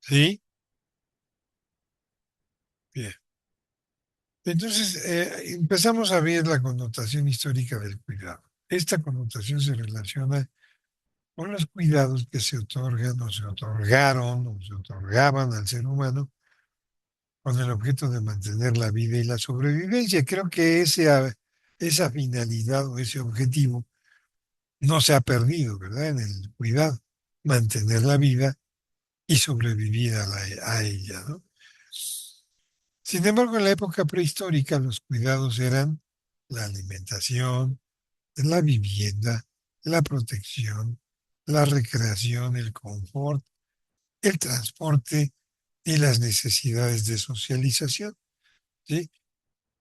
Sí, bien. Entonces, empezamos a ver la connotación histórica del cuidado. Esta connotación se relaciona con los cuidados que se otorgan o se otorgaron o se otorgaban al ser humano con el objeto de mantener la vida y la sobrevivencia. Creo que esa finalidad o ese objetivo no se ha perdido, ¿verdad? En el cuidado, mantener la vida y sobrevivir a ella, ¿no? Sin embargo, en la época prehistórica los cuidados eran la alimentación, la vivienda, la protección, la recreación, el confort, el transporte y las necesidades de socialización, ¿sí?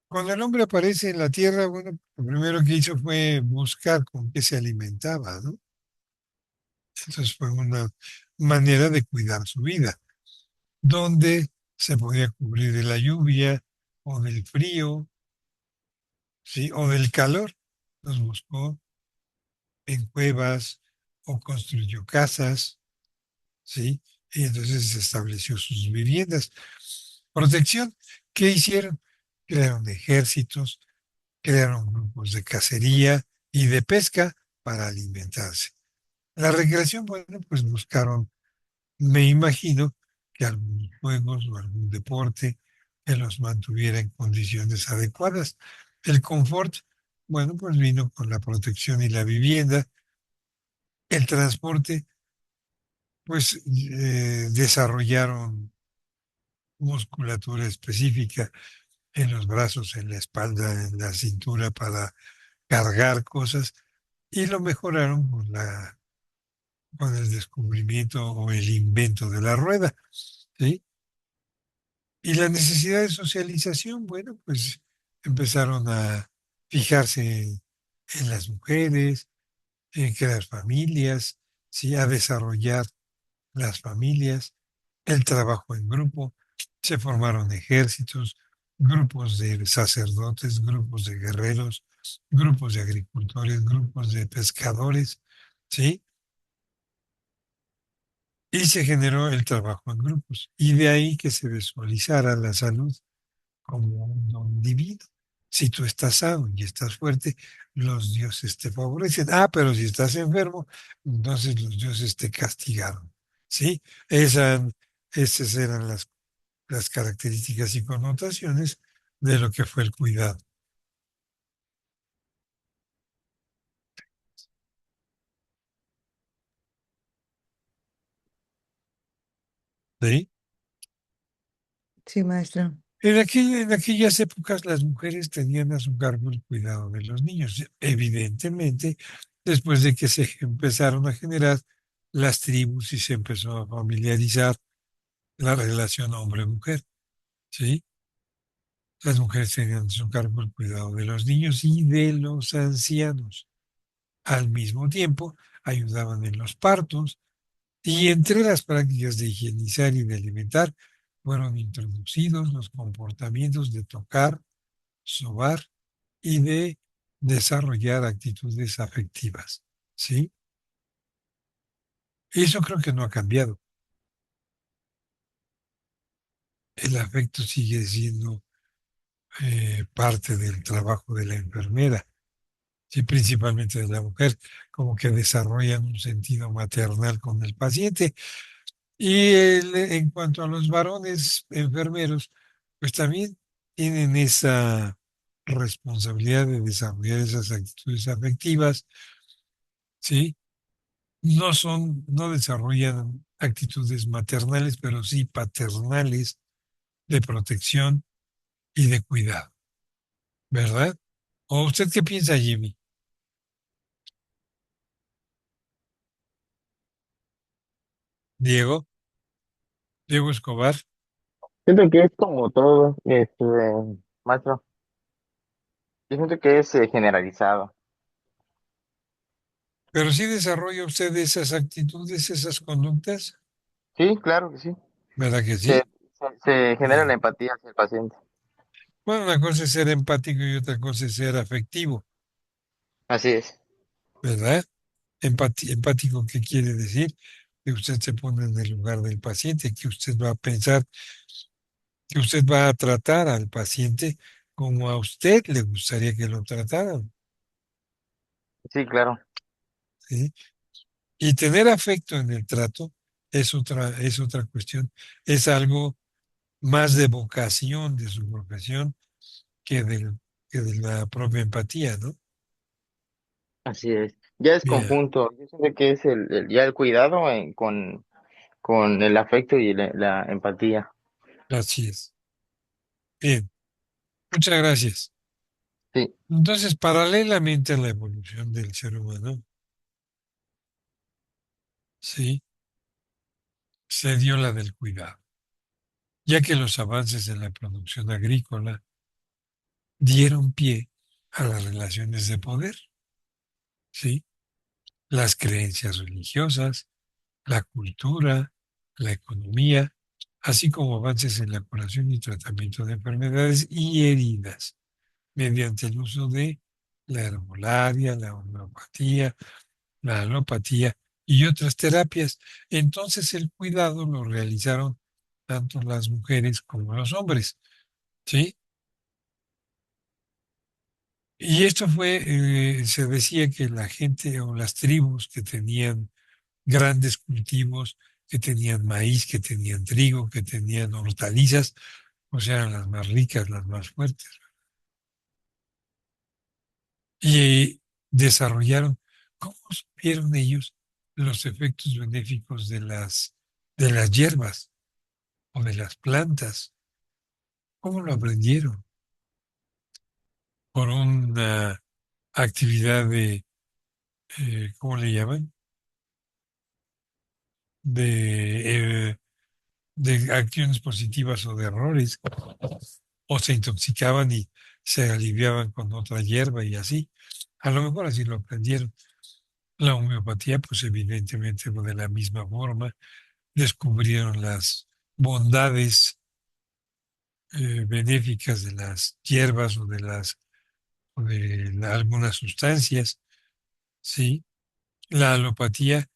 Cuando el hombre aparece en la tierra, bueno, lo primero que hizo fue buscar con qué se alimentaba, ¿no? Entonces fue una manera de cuidar su vida, donde se podía cubrir de la lluvia o del frío, ¿sí? O del calor. Los buscó en cuevas o construyó casas, ¿sí? Y entonces se estableció sus viviendas. Protección, ¿qué hicieron? Crearon ejércitos, crearon grupos de cacería y de pesca para alimentarse. La recreación, bueno, pues buscaron, me imagino, que algunos juegos o algún deporte que los mantuviera en condiciones adecuadas. El confort, bueno, pues vino con la protección y la vivienda. El transporte, pues desarrollaron musculatura específica en los brazos, en la espalda, en la cintura para cargar cosas y lo mejoraron con el descubrimiento o el invento de la rueda, ¿sí? Y la necesidad de socialización, bueno, pues empezaron a fijarse en las mujeres, en crear familias, ¿sí? A desarrollar las familias, el trabajo en grupo, se formaron ejércitos, grupos de sacerdotes, grupos de guerreros, grupos de agricultores, grupos de pescadores, ¿sí? Y se generó el trabajo en grupos. Y de ahí que se visualizara la salud como un don divino. Si tú estás sano y estás fuerte, los dioses te favorecen. Ah, pero si estás enfermo, entonces los dioses te castigaron. ¿Sí? Esas, esas eran las características y connotaciones de lo que fue el cuidado. ¿Sí? Sí, maestro. En aquellas épocas las mujeres tenían a su cargo el cuidado de los niños. Evidentemente, después de que se empezaron a generar las tribus y se empezó a familiarizar la relación hombre-mujer, ¿sí? Las mujeres tenían a su cargo el cuidado de los niños y de los ancianos. Al mismo tiempo, ayudaban en los partos y entre las prácticas de higienizar y de alimentar fueron introducidos los comportamientos de tocar, sobar y de desarrollar actitudes afectivas, ¿sí? Eso creo que no ha cambiado. El afecto sigue siendo parte del trabajo de la enfermera, sí, principalmente de la mujer, como que desarrollan un sentido maternal con el paciente. Y en cuanto a los varones enfermeros, pues también tienen esa responsabilidad de desarrollar esas actitudes afectivas, ¿sí? No desarrollan actitudes maternales, pero sí paternales de protección y de cuidado, ¿verdad? ¿O usted qué piensa, Jimmy? Diego, Diego Escobar, Siento que es como todo, maestro. Yo siento que es generalizado. pero sí desarrolla usted esas actitudes, esas conductas, Sí, claro que sí. ¿verdad que Se, sí? se genera la Bien. empatía hacia el paciente. Bueno, una cosa es ser empático y otra cosa es ser afectivo. Así es. ¿verdad? Empático, ¿qué quiere decir? Que usted se pone en el lugar del paciente, que usted va a pensar, que usted va a tratar al paciente como a usted le gustaría que lo trataran, Sí, claro. ¿sí? Y tener afecto en el trato es otra cuestión, es algo más de vocación de su profesión que de la propia empatía, ¿no? Así es. Ya es Bien, conjunto. Yo siento que es ya el cuidado con el afecto y la empatía. así es. Bien, muchas gracias. Sí, Entonces, paralelamente a la evolución del ser humano, sí, se dio la del cuidado, ya que los avances en la producción agrícola dieron pie a las relaciones de poder, sí, las creencias religiosas, la cultura, la economía, así como avances en la curación y tratamiento de enfermedades y heridas mediante el uso de la herbolaria, la homeopatía, la alopatía y otras terapias. Entonces el cuidado lo realizaron tanto las mujeres como los hombres, ¿sí? Y esto se decía que la gente o las tribus que tenían grandes cultivos, que tenían maíz, que tenían trigo, que tenían hortalizas, pues eran las más ricas, las más fuertes. Y desarrollaron, ¿cómo supieron ellos los efectos benéficos de las hierbas o de las plantas? ¿Cómo lo aprendieron? Por una actividad ¿cómo le llaman? De, de acciones positivas o de errores, o se intoxicaban y se aliviaban con otra hierba y así. A lo mejor así lo aprendieron. La homeopatía, pues evidentemente no de la misma forma, descubrieron las bondades benéficas de las hierbas o de algunas sustancias, ¿sí? La alopatía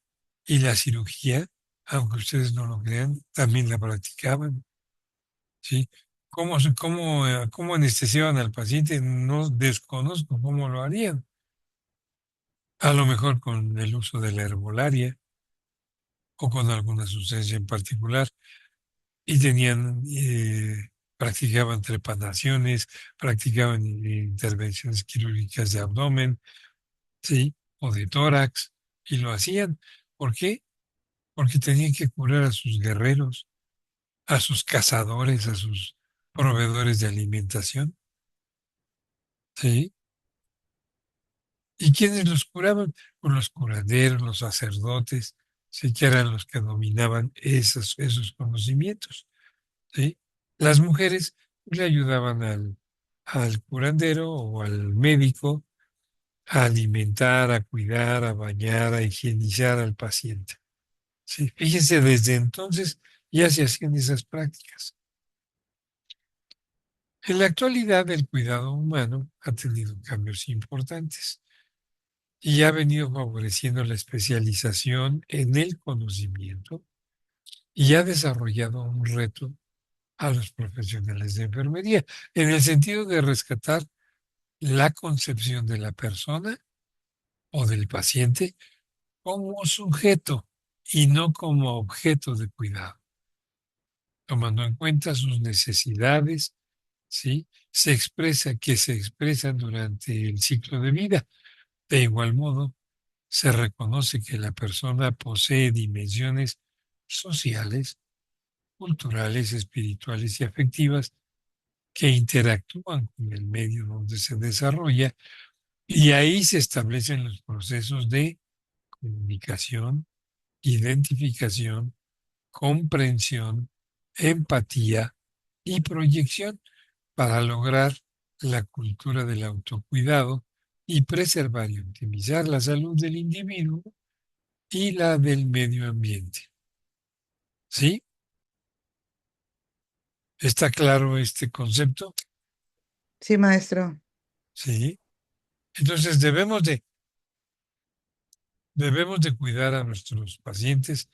y la cirugía, aunque ustedes no lo crean, también la practicaban, ¿sí? ¿Cómo anestesiaban al paciente? No desconozco cómo lo harían. A lo mejor con el uso de la herbolaria o con alguna sustancia en particular. Y practicaban trepanaciones, practicaban intervenciones quirúrgicas de abdomen, ¿sí? O de tórax. Y lo hacían. ¿Por qué? Porque tenían que curar a sus guerreros, a sus cazadores, a sus proveedores de alimentación, ¿sí? ¿Y quiénes los curaban? Pues los curanderos, los sacerdotes, sí que eran los que dominaban esos conocimientos, ¿sí? Las mujeres le ayudaban al curandero o al médico a alimentar, a cuidar, a bañar, a higienizar al paciente. Sí, fíjense, desde entonces ya se hacían esas prácticas. En la actualidad, el cuidado humano ha tenido cambios importantes y ha venido favoreciendo la especialización en el conocimiento y ha desarrollado un reto a los profesionales de enfermería, en el sentido de rescatar la concepción de la persona o del paciente como sujeto y no como objeto de cuidado, tomando en cuenta sus necesidades, ¿sí? Se expresan durante el ciclo de vida. De igual modo, se reconoce que la persona posee dimensiones sociales, culturales, espirituales y afectivas que interactúan con el medio donde se desarrolla y ahí se establecen los procesos de comunicación, identificación, comprensión, empatía y proyección para lograr la cultura del autocuidado y preservar y optimizar la salud del individuo y la del medio ambiente. ¿Sí? ¿Está claro este concepto? Sí, maestro. Sí. Entonces debemos de Debemos de cuidar a nuestros pacientes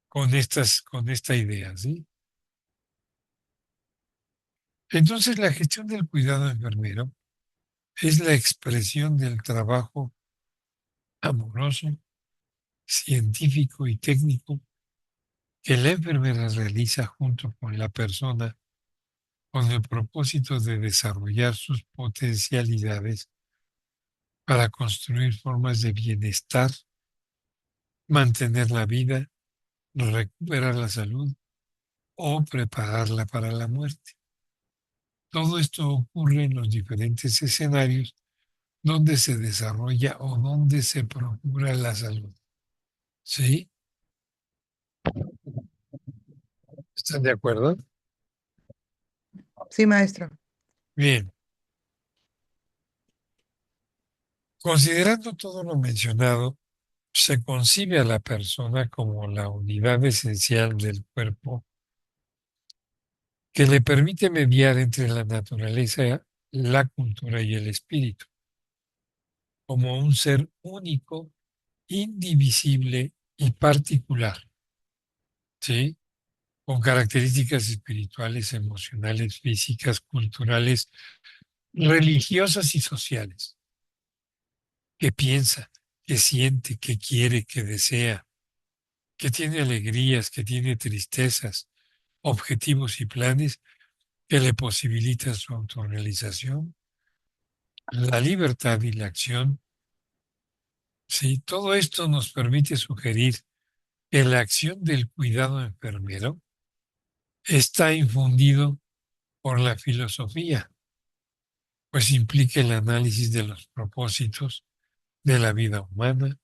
con esta idea, ¿sí? Entonces, la gestión del cuidado enfermero es la expresión del trabajo amoroso, científico y técnico que la enfermera realiza junto con la persona con el propósito de desarrollar sus potencialidades para construir formas de bienestar, mantener la vida, recuperar la salud o prepararla para la muerte. Todo esto ocurre en los diferentes escenarios donde se desarrolla o donde se procura la salud. ¿Sí? ¿Están de acuerdo? Sí, maestro. Bien. Considerando todo lo mencionado, se concibe a la persona como la unidad esencial del cuerpo que le permite mediar entre la naturaleza, la cultura y el espíritu, como un ser único, indivisible y particular, ¿sí? Con características espirituales, emocionales, físicas, culturales, religiosas y sociales, que piensa, que siente, que quiere, que desea, que tiene alegrías, que tiene tristezas, objetivos y planes que le posibilitan su autorrealización, la libertad y la acción. Sí, todo esto nos permite sugerir que la acción del cuidado enfermero está infundido por la filosofía, pues implica el análisis de los propósitos de la vida humana,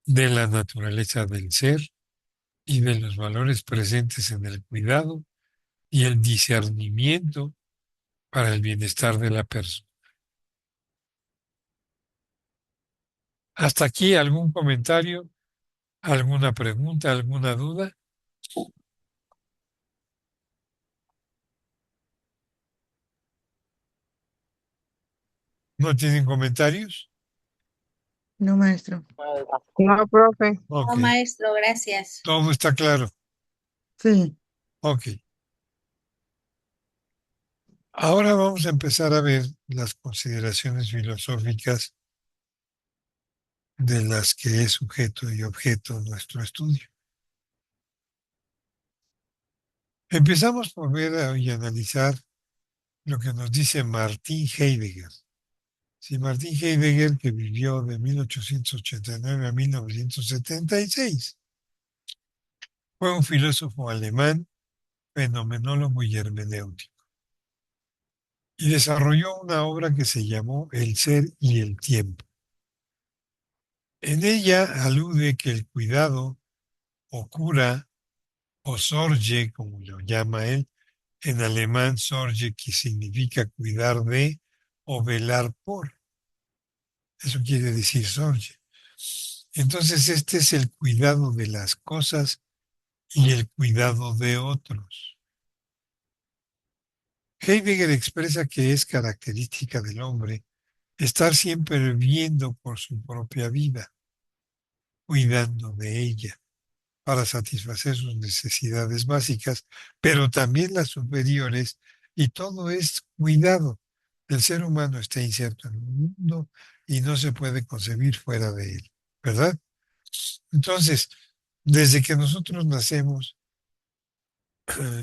de la naturaleza del ser y de los valores presentes en el cuidado y el discernimiento para el bienestar de la persona. ¿Hasta aquí algún comentario, alguna pregunta, alguna duda? ¿No tienen comentarios? No, maestro. No, profe. Ok, No, maestro, gracias. todo está claro. Sí. Ok. Ahora vamos a empezar a ver las consideraciones filosóficas de las que es sujeto y objeto nuestro estudio. Empezamos por ver y analizar lo que nos dice Martin Heidegger. Sí, Martin Heidegger, que vivió de 1889 a 1976, fue un filósofo alemán, fenomenólogo y hermenéutico, y desarrolló una obra que se llamó El ser y el tiempo. En ella alude que el cuidado o cura o Sorge, como lo llama él, en alemán Sorge, que significa cuidar de o velar por. Eso quiere decir Sorge. Entonces, este es el cuidado de las cosas y el cuidado de otros. Heidegger expresa que es característica del hombre estar siempre viendo por su propia vida, cuidando de ella para satisfacer sus necesidades básicas, pero también las superiores, y todo es cuidado. El ser humano está inserto en un mundo y no se puede concebir fuera de él, ¿verdad? Entonces, desde que nosotros nacemos,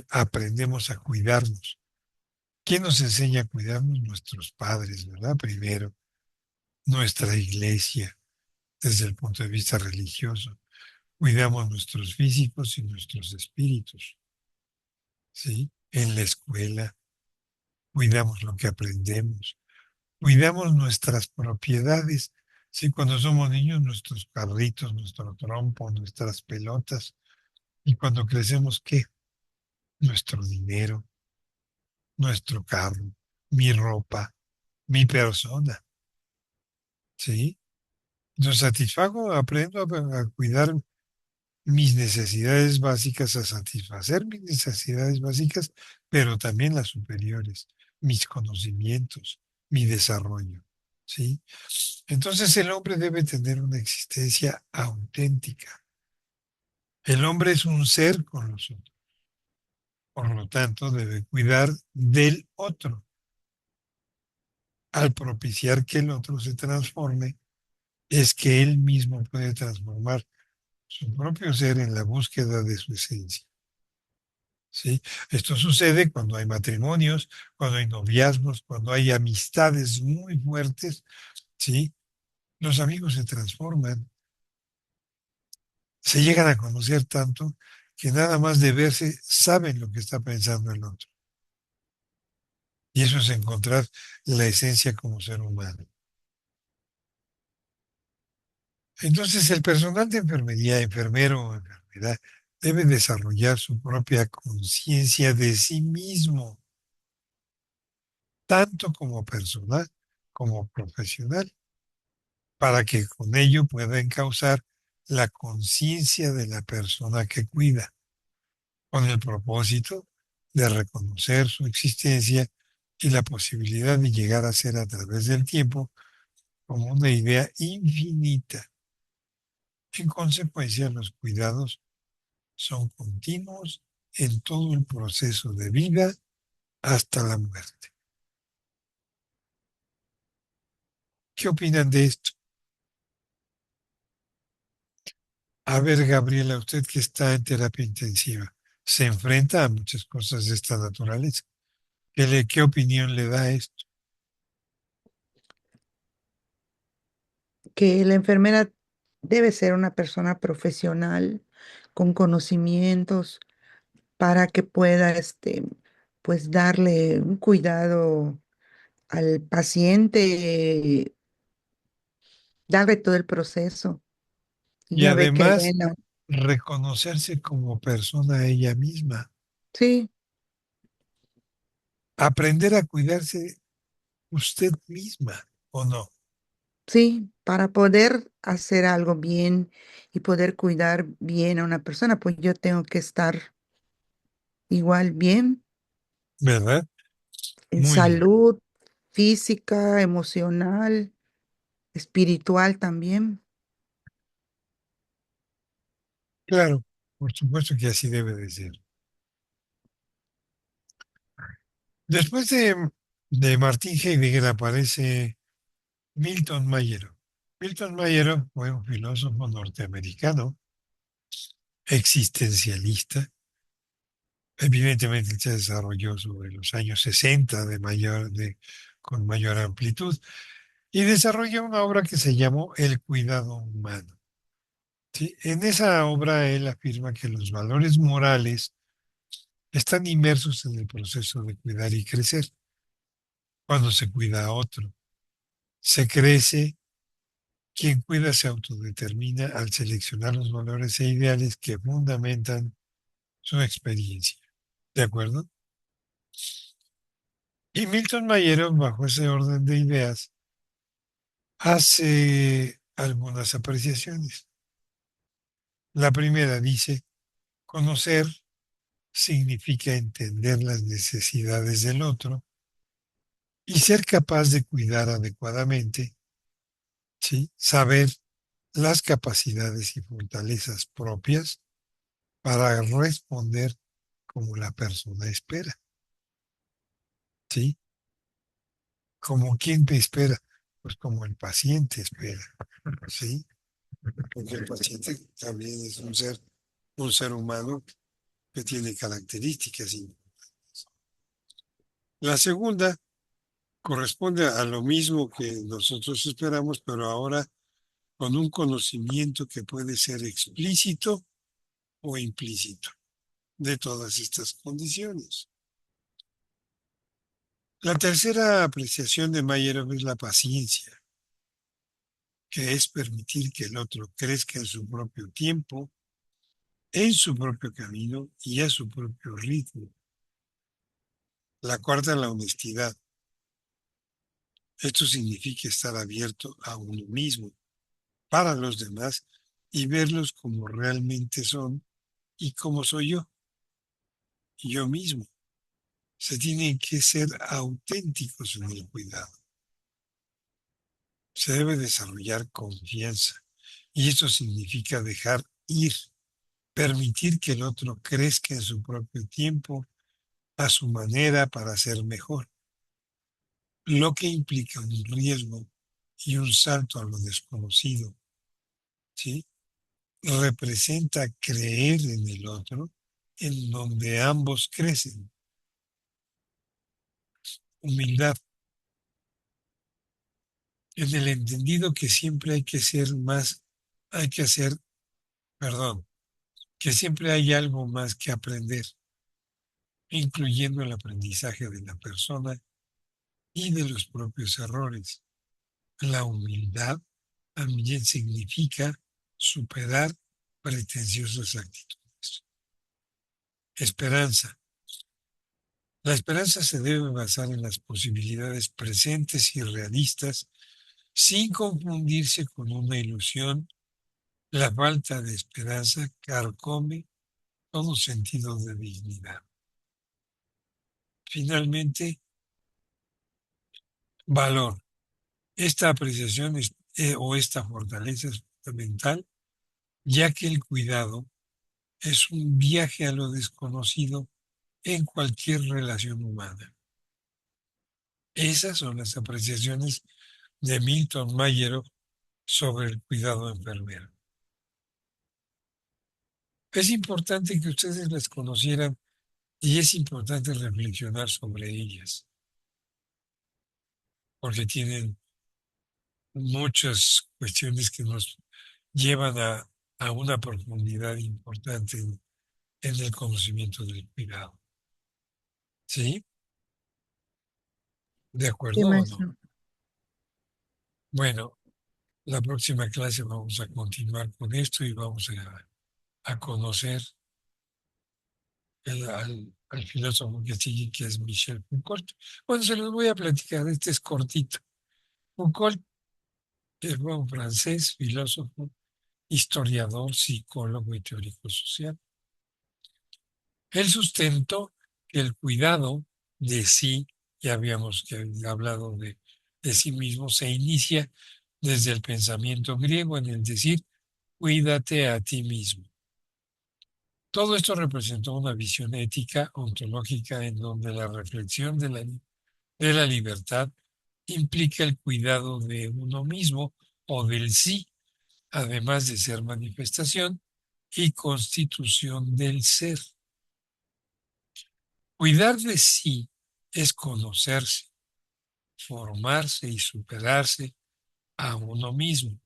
aprendemos a cuidarnos. ¿Quién nos enseña a cuidarnos? Nuestros padres, ¿verdad? Primero, nuestra iglesia, desde el punto de vista religioso. Cuidamos nuestros físicos y nuestros espíritus. ¿Sí? En la escuela, cuidamos lo que aprendemos, cuidamos nuestras propiedades. Sí, cuando somos niños, nuestros carritos, nuestro trompo, nuestras pelotas. Y cuando crecemos, ¿qué? Nuestro dinero, nuestro carro, mi ropa, mi persona. ¿Sí? Yo satisfago, aprendo a cuidar mis necesidades básicas, a satisfacer mis necesidades básicas, pero también las superiores, mis conocimientos, mi desarrollo. ¿sí? Entonces el hombre debe tener una existencia auténtica. El hombre es un ser con los otros. Por lo tanto, debe cuidar del otro. Al propiciar que el otro se transforme, es que él mismo puede transformar su propio ser en la búsqueda de su esencia. ¿Sí? Esto sucede cuando hay matrimonios, cuando hay noviazgos, cuando hay amistades muy fuertes, ¿sí? Los amigos se transforman, se llegan a conocer tanto que nada más de verse saben lo que está pensando el otro. Y eso es encontrar la esencia como ser humano. Entonces, el personal de enfermería, enfermero o enfermera, debe desarrollar su propia conciencia de sí mismo, tanto como personal como profesional, para que con ello pueda encauzar la conciencia de la persona que cuida, con el propósito de reconocer su existencia y la posibilidad de llegar a ser a través del tiempo como una idea infinita. En consecuencia, los cuidados son continuos en todo el proceso de vida hasta la muerte. ¿Qué opinan de esto? A ver, Gabriela, usted que está en terapia intensiva, se enfrenta a muchas cosas de esta naturaleza. ¿Qué opinión le da a esto? Que la enfermera debe ser una persona profesional con conocimientos para que pueda, pues darle un cuidado al paciente, darle todo el proceso. Y Y ya ve que, además, bueno, reconocerse como persona ella misma, sí, aprender a cuidarse usted misma, ¿o no? sí, para poder hacer algo bien y poder cuidar bien a una persona, pues yo tengo que estar igual bien ¿Verdad? en Muy bien. salud física, emocional, espiritual también. Claro, por supuesto que así debe de ser. Después de Martin Heidegger aparece Milton Mayero. Milton Mayero fue un filósofo norteamericano, existencialista. Evidentemente él se desarrolló sobre los años 60 con mayor amplitud y desarrolló una obra que se llamó El cuidado humano. ¿Sí? En esa obra él afirma que los valores morales están inmersos en el proceso de cuidar y crecer. Cuando se cuida a otro, se crece. Quien cuida se autodetermina al seleccionar los valores e ideales que fundamentan su experiencia. ¿De acuerdo? Y Milton Mayero, bajo ese orden de ideas, hace algunas apreciaciones. La primera dice, conocer significa entender las necesidades del otro y ser capaz de cuidar adecuadamente, ¿sí? Saber las capacidades y fortalezas propias para responder como la persona espera, ¿sí? Como quien te espera, pues como el paciente espera, ¿sí? Porque el paciente también es un ser humano que tiene características. La segunda corresponde a lo mismo que nosotros esperamos, pero ahora con un conocimiento que puede ser explícito o implícito de todas estas condiciones. La tercera apreciación de Mayerov es la paciencia, que es permitir que el otro crezca en su propio tiempo, en su propio camino y a su propio ritmo. La cuarta, la honestidad. Esto significa estar abierto a uno mismo, para los demás y verlos como realmente son y como soy yo mismo. Se tienen que ser auténticos en el cuidado. Se debe desarrollar confianza. Y esto significa dejar ir, permitir que el otro crezca en su propio tiempo, a su manera, para ser mejor, lo que implica un riesgo y un salto a lo desconocido, ¿sí? Representa creer en el otro, en donde ambos crecen. Humildad, en el entendido que siempre hay que ser más, hay que hacer, perdón, que siempre hay algo más que aprender, incluyendo el aprendizaje de la persona y de los propios errores. La humildad también significa superar pretenciosas actitudes. Esperanza. La esperanza se debe basar en las posibilidades presentes y realistas sin confundirse con una ilusión. La falta de esperanza carcome todo sentido de dignidad. Finalmente, valor. Esta apreciación o esta fortaleza es fundamental, ya que el cuidado es un viaje a lo desconocido en cualquier relación humana. Esas son las apreciaciones de Milton Mayero sobre el cuidado enfermero. Es importante que ustedes las conocieran y es importante reflexionar sobre ellas, porque tienen muchas cuestiones que nos llevan a una profundidad importante en el conocimiento del cuidado. ¿Sí? ¿De Sí, acuerdo o no? maestro. Bueno, la próxima clase vamos a continuar con esto y vamos a conocer al filósofo que sigue, que es Michel Foucault. Bueno, se los voy a platicar, este es cortito. Foucault fue un francés, filósofo, historiador, psicólogo y teórico social. Él sustentó que el cuidado de sí, ya habíamos hablado de sí mismo, se inicia desde el pensamiento griego en el decir, cuídate a ti mismo. Todo esto representó una visión ética, ontológica, en donde la reflexión de la libertad implica el cuidado de uno mismo o del sí, además de ser manifestación y constitución del ser. Cuidar de sí es conocerse, formarse y superarse a uno mismo.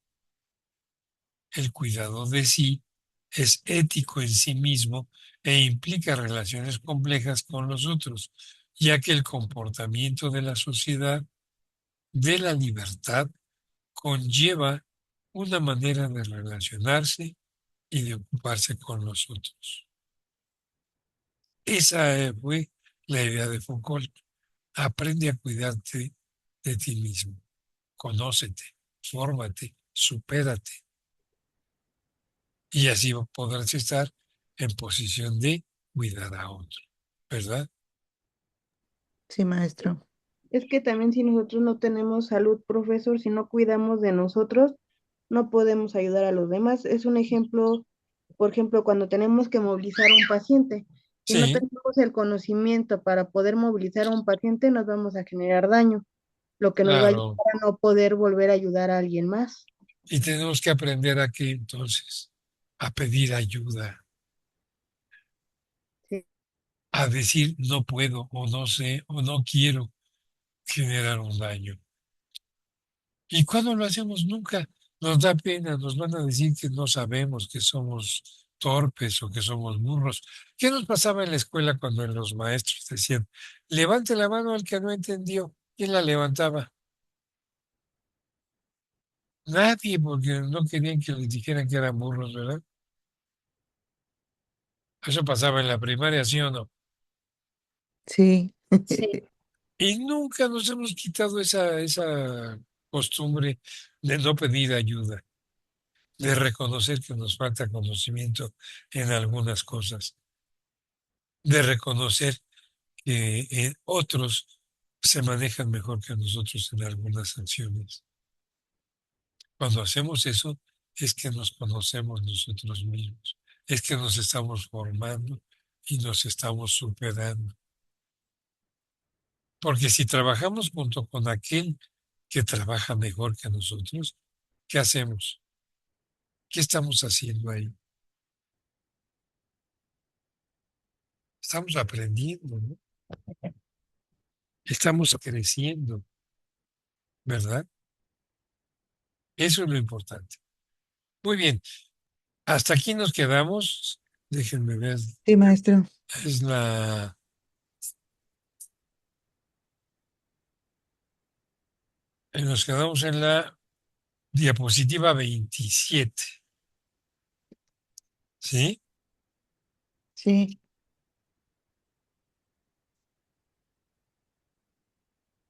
El cuidado de sí es ético en sí mismo e implica relaciones complejas con los otros, ya que el comportamiento de la sociedad, de la libertad, conlleva una manera de relacionarse y de ocuparse con los otros. Esa fue la idea de Foucault. Aprende a cuidarte de ti mismo. Conócete, fórmate, supérate. Y así podrás estar en posición de cuidar a otro, ¿verdad? Sí, maestro. Es que también si nosotros no tenemos salud, profesor, si no cuidamos de nosotros, no podemos ayudar a los demás. Es un ejemplo, por ejemplo, cuando tenemos que movilizar a un paciente. Si no Sí, tenemos el conocimiento para poder movilizar a un paciente, nos vamos a generar daño, lo que nos va a ayudar claro. a no poder volver a ayudar a alguien más. Y tenemos que aprender aquí entonces a pedir ayuda, Sí. a decir no puedo o no sé o no quiero generar un daño. Y cuando lo hacemos nunca nos da pena, nos van a decir que no sabemos, que somos torpes o que somos burros. ¿Qué nos pasaba en la escuela cuando los maestros decían, levante la mano al que no entendió? ¿Quién la levantaba? Nadie, porque no querían que les dijeran que eran burros, ¿verdad? Eso pasaba en la primaria, ¿sí o no? Sí. Sí. Y nunca nos hemos quitado esa costumbre de no pedir ayuda, de reconocer que nos falta conocimiento en algunas cosas, de reconocer que otros se manejan mejor que nosotros en algunas acciones. Cuando hacemos eso, es que nos conocemos nosotros mismos, es que nos estamos formando y nos estamos superando. Porque si trabajamos junto con aquel que trabaja mejor que nosotros, ¿qué hacemos? ¿Qué estamos haciendo ahí? Estamos aprendiendo, ¿no? Estamos creciendo, ¿verdad? Eso es lo importante. Muy bien, hasta aquí nos quedamos. Déjenme ver, Sí, maestro. es la... Nos quedamos en la diapositiva 27, ¿sí? Sí.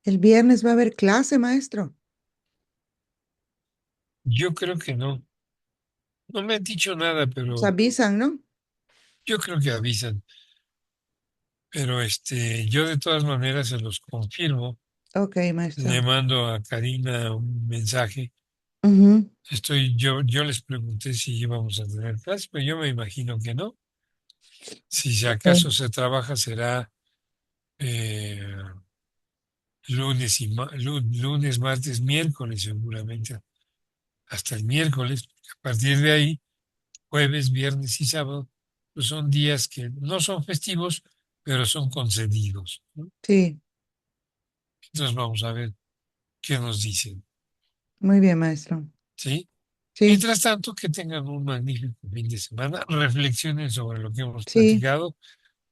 El viernes va a haber clase, maestro. Yo creo que no. No me han dicho nada, Nos pero avisan, ¿no? yo creo que avisan. Pero yo de todas maneras se los confirmo. Ok, maestro. Le mando a Karina un mensaje. Ujú, Yo les pregunté si íbamos a tener clase, pero yo me imagino que no. Si ok. acaso se trabaja será eh, lunes, martes, miércoles seguramente, hasta el miércoles. A partir de ahí, jueves, viernes y sábado, pues son días que no son festivos, pero son concedidos, ¿no? Sí, Entonces vamos a ver qué nos dicen, muy bien, maestro. ¿sí? Sí, Mientras tanto, que tengan un magnífico fin de semana, reflexionen sobre lo que hemos sí, platicado.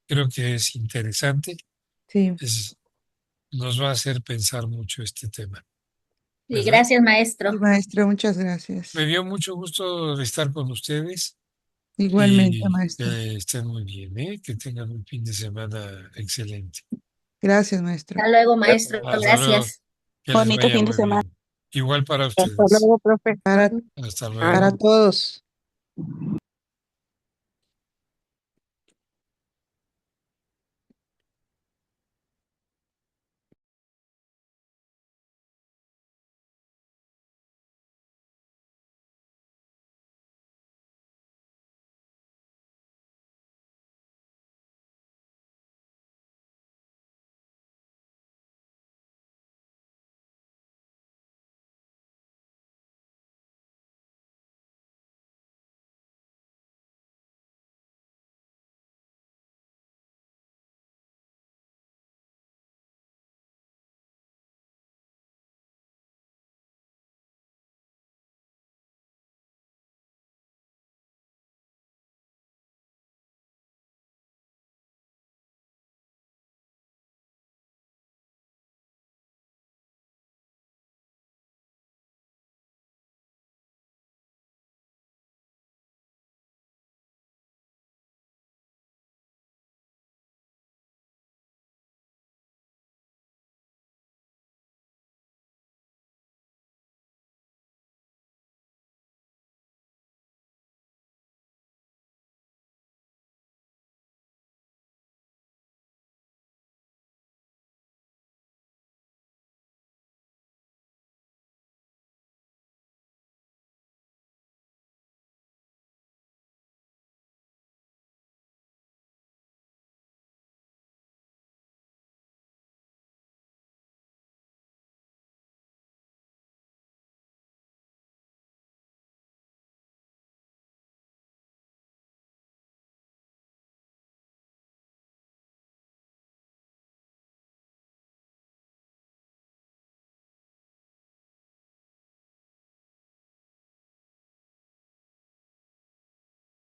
Creo que es interesante, sí, es- nos va a hacer pensar mucho este tema, Y ¿verdad? gracias, sí, maestro. maestro, muchas Me gracias. dio mucho gusto de estar con ustedes Igualmente, y maestro. que estén muy bien, ¿eh? Que tengan un fin de semana excelente. Gracias, maestro. Hasta luego, maestro. Hasta luego, Gracias. que les Bonito vaya fin de muy semana. bien. Igual para Hasta ustedes. luego, profe. Para, Hasta Ah, para luego. todos.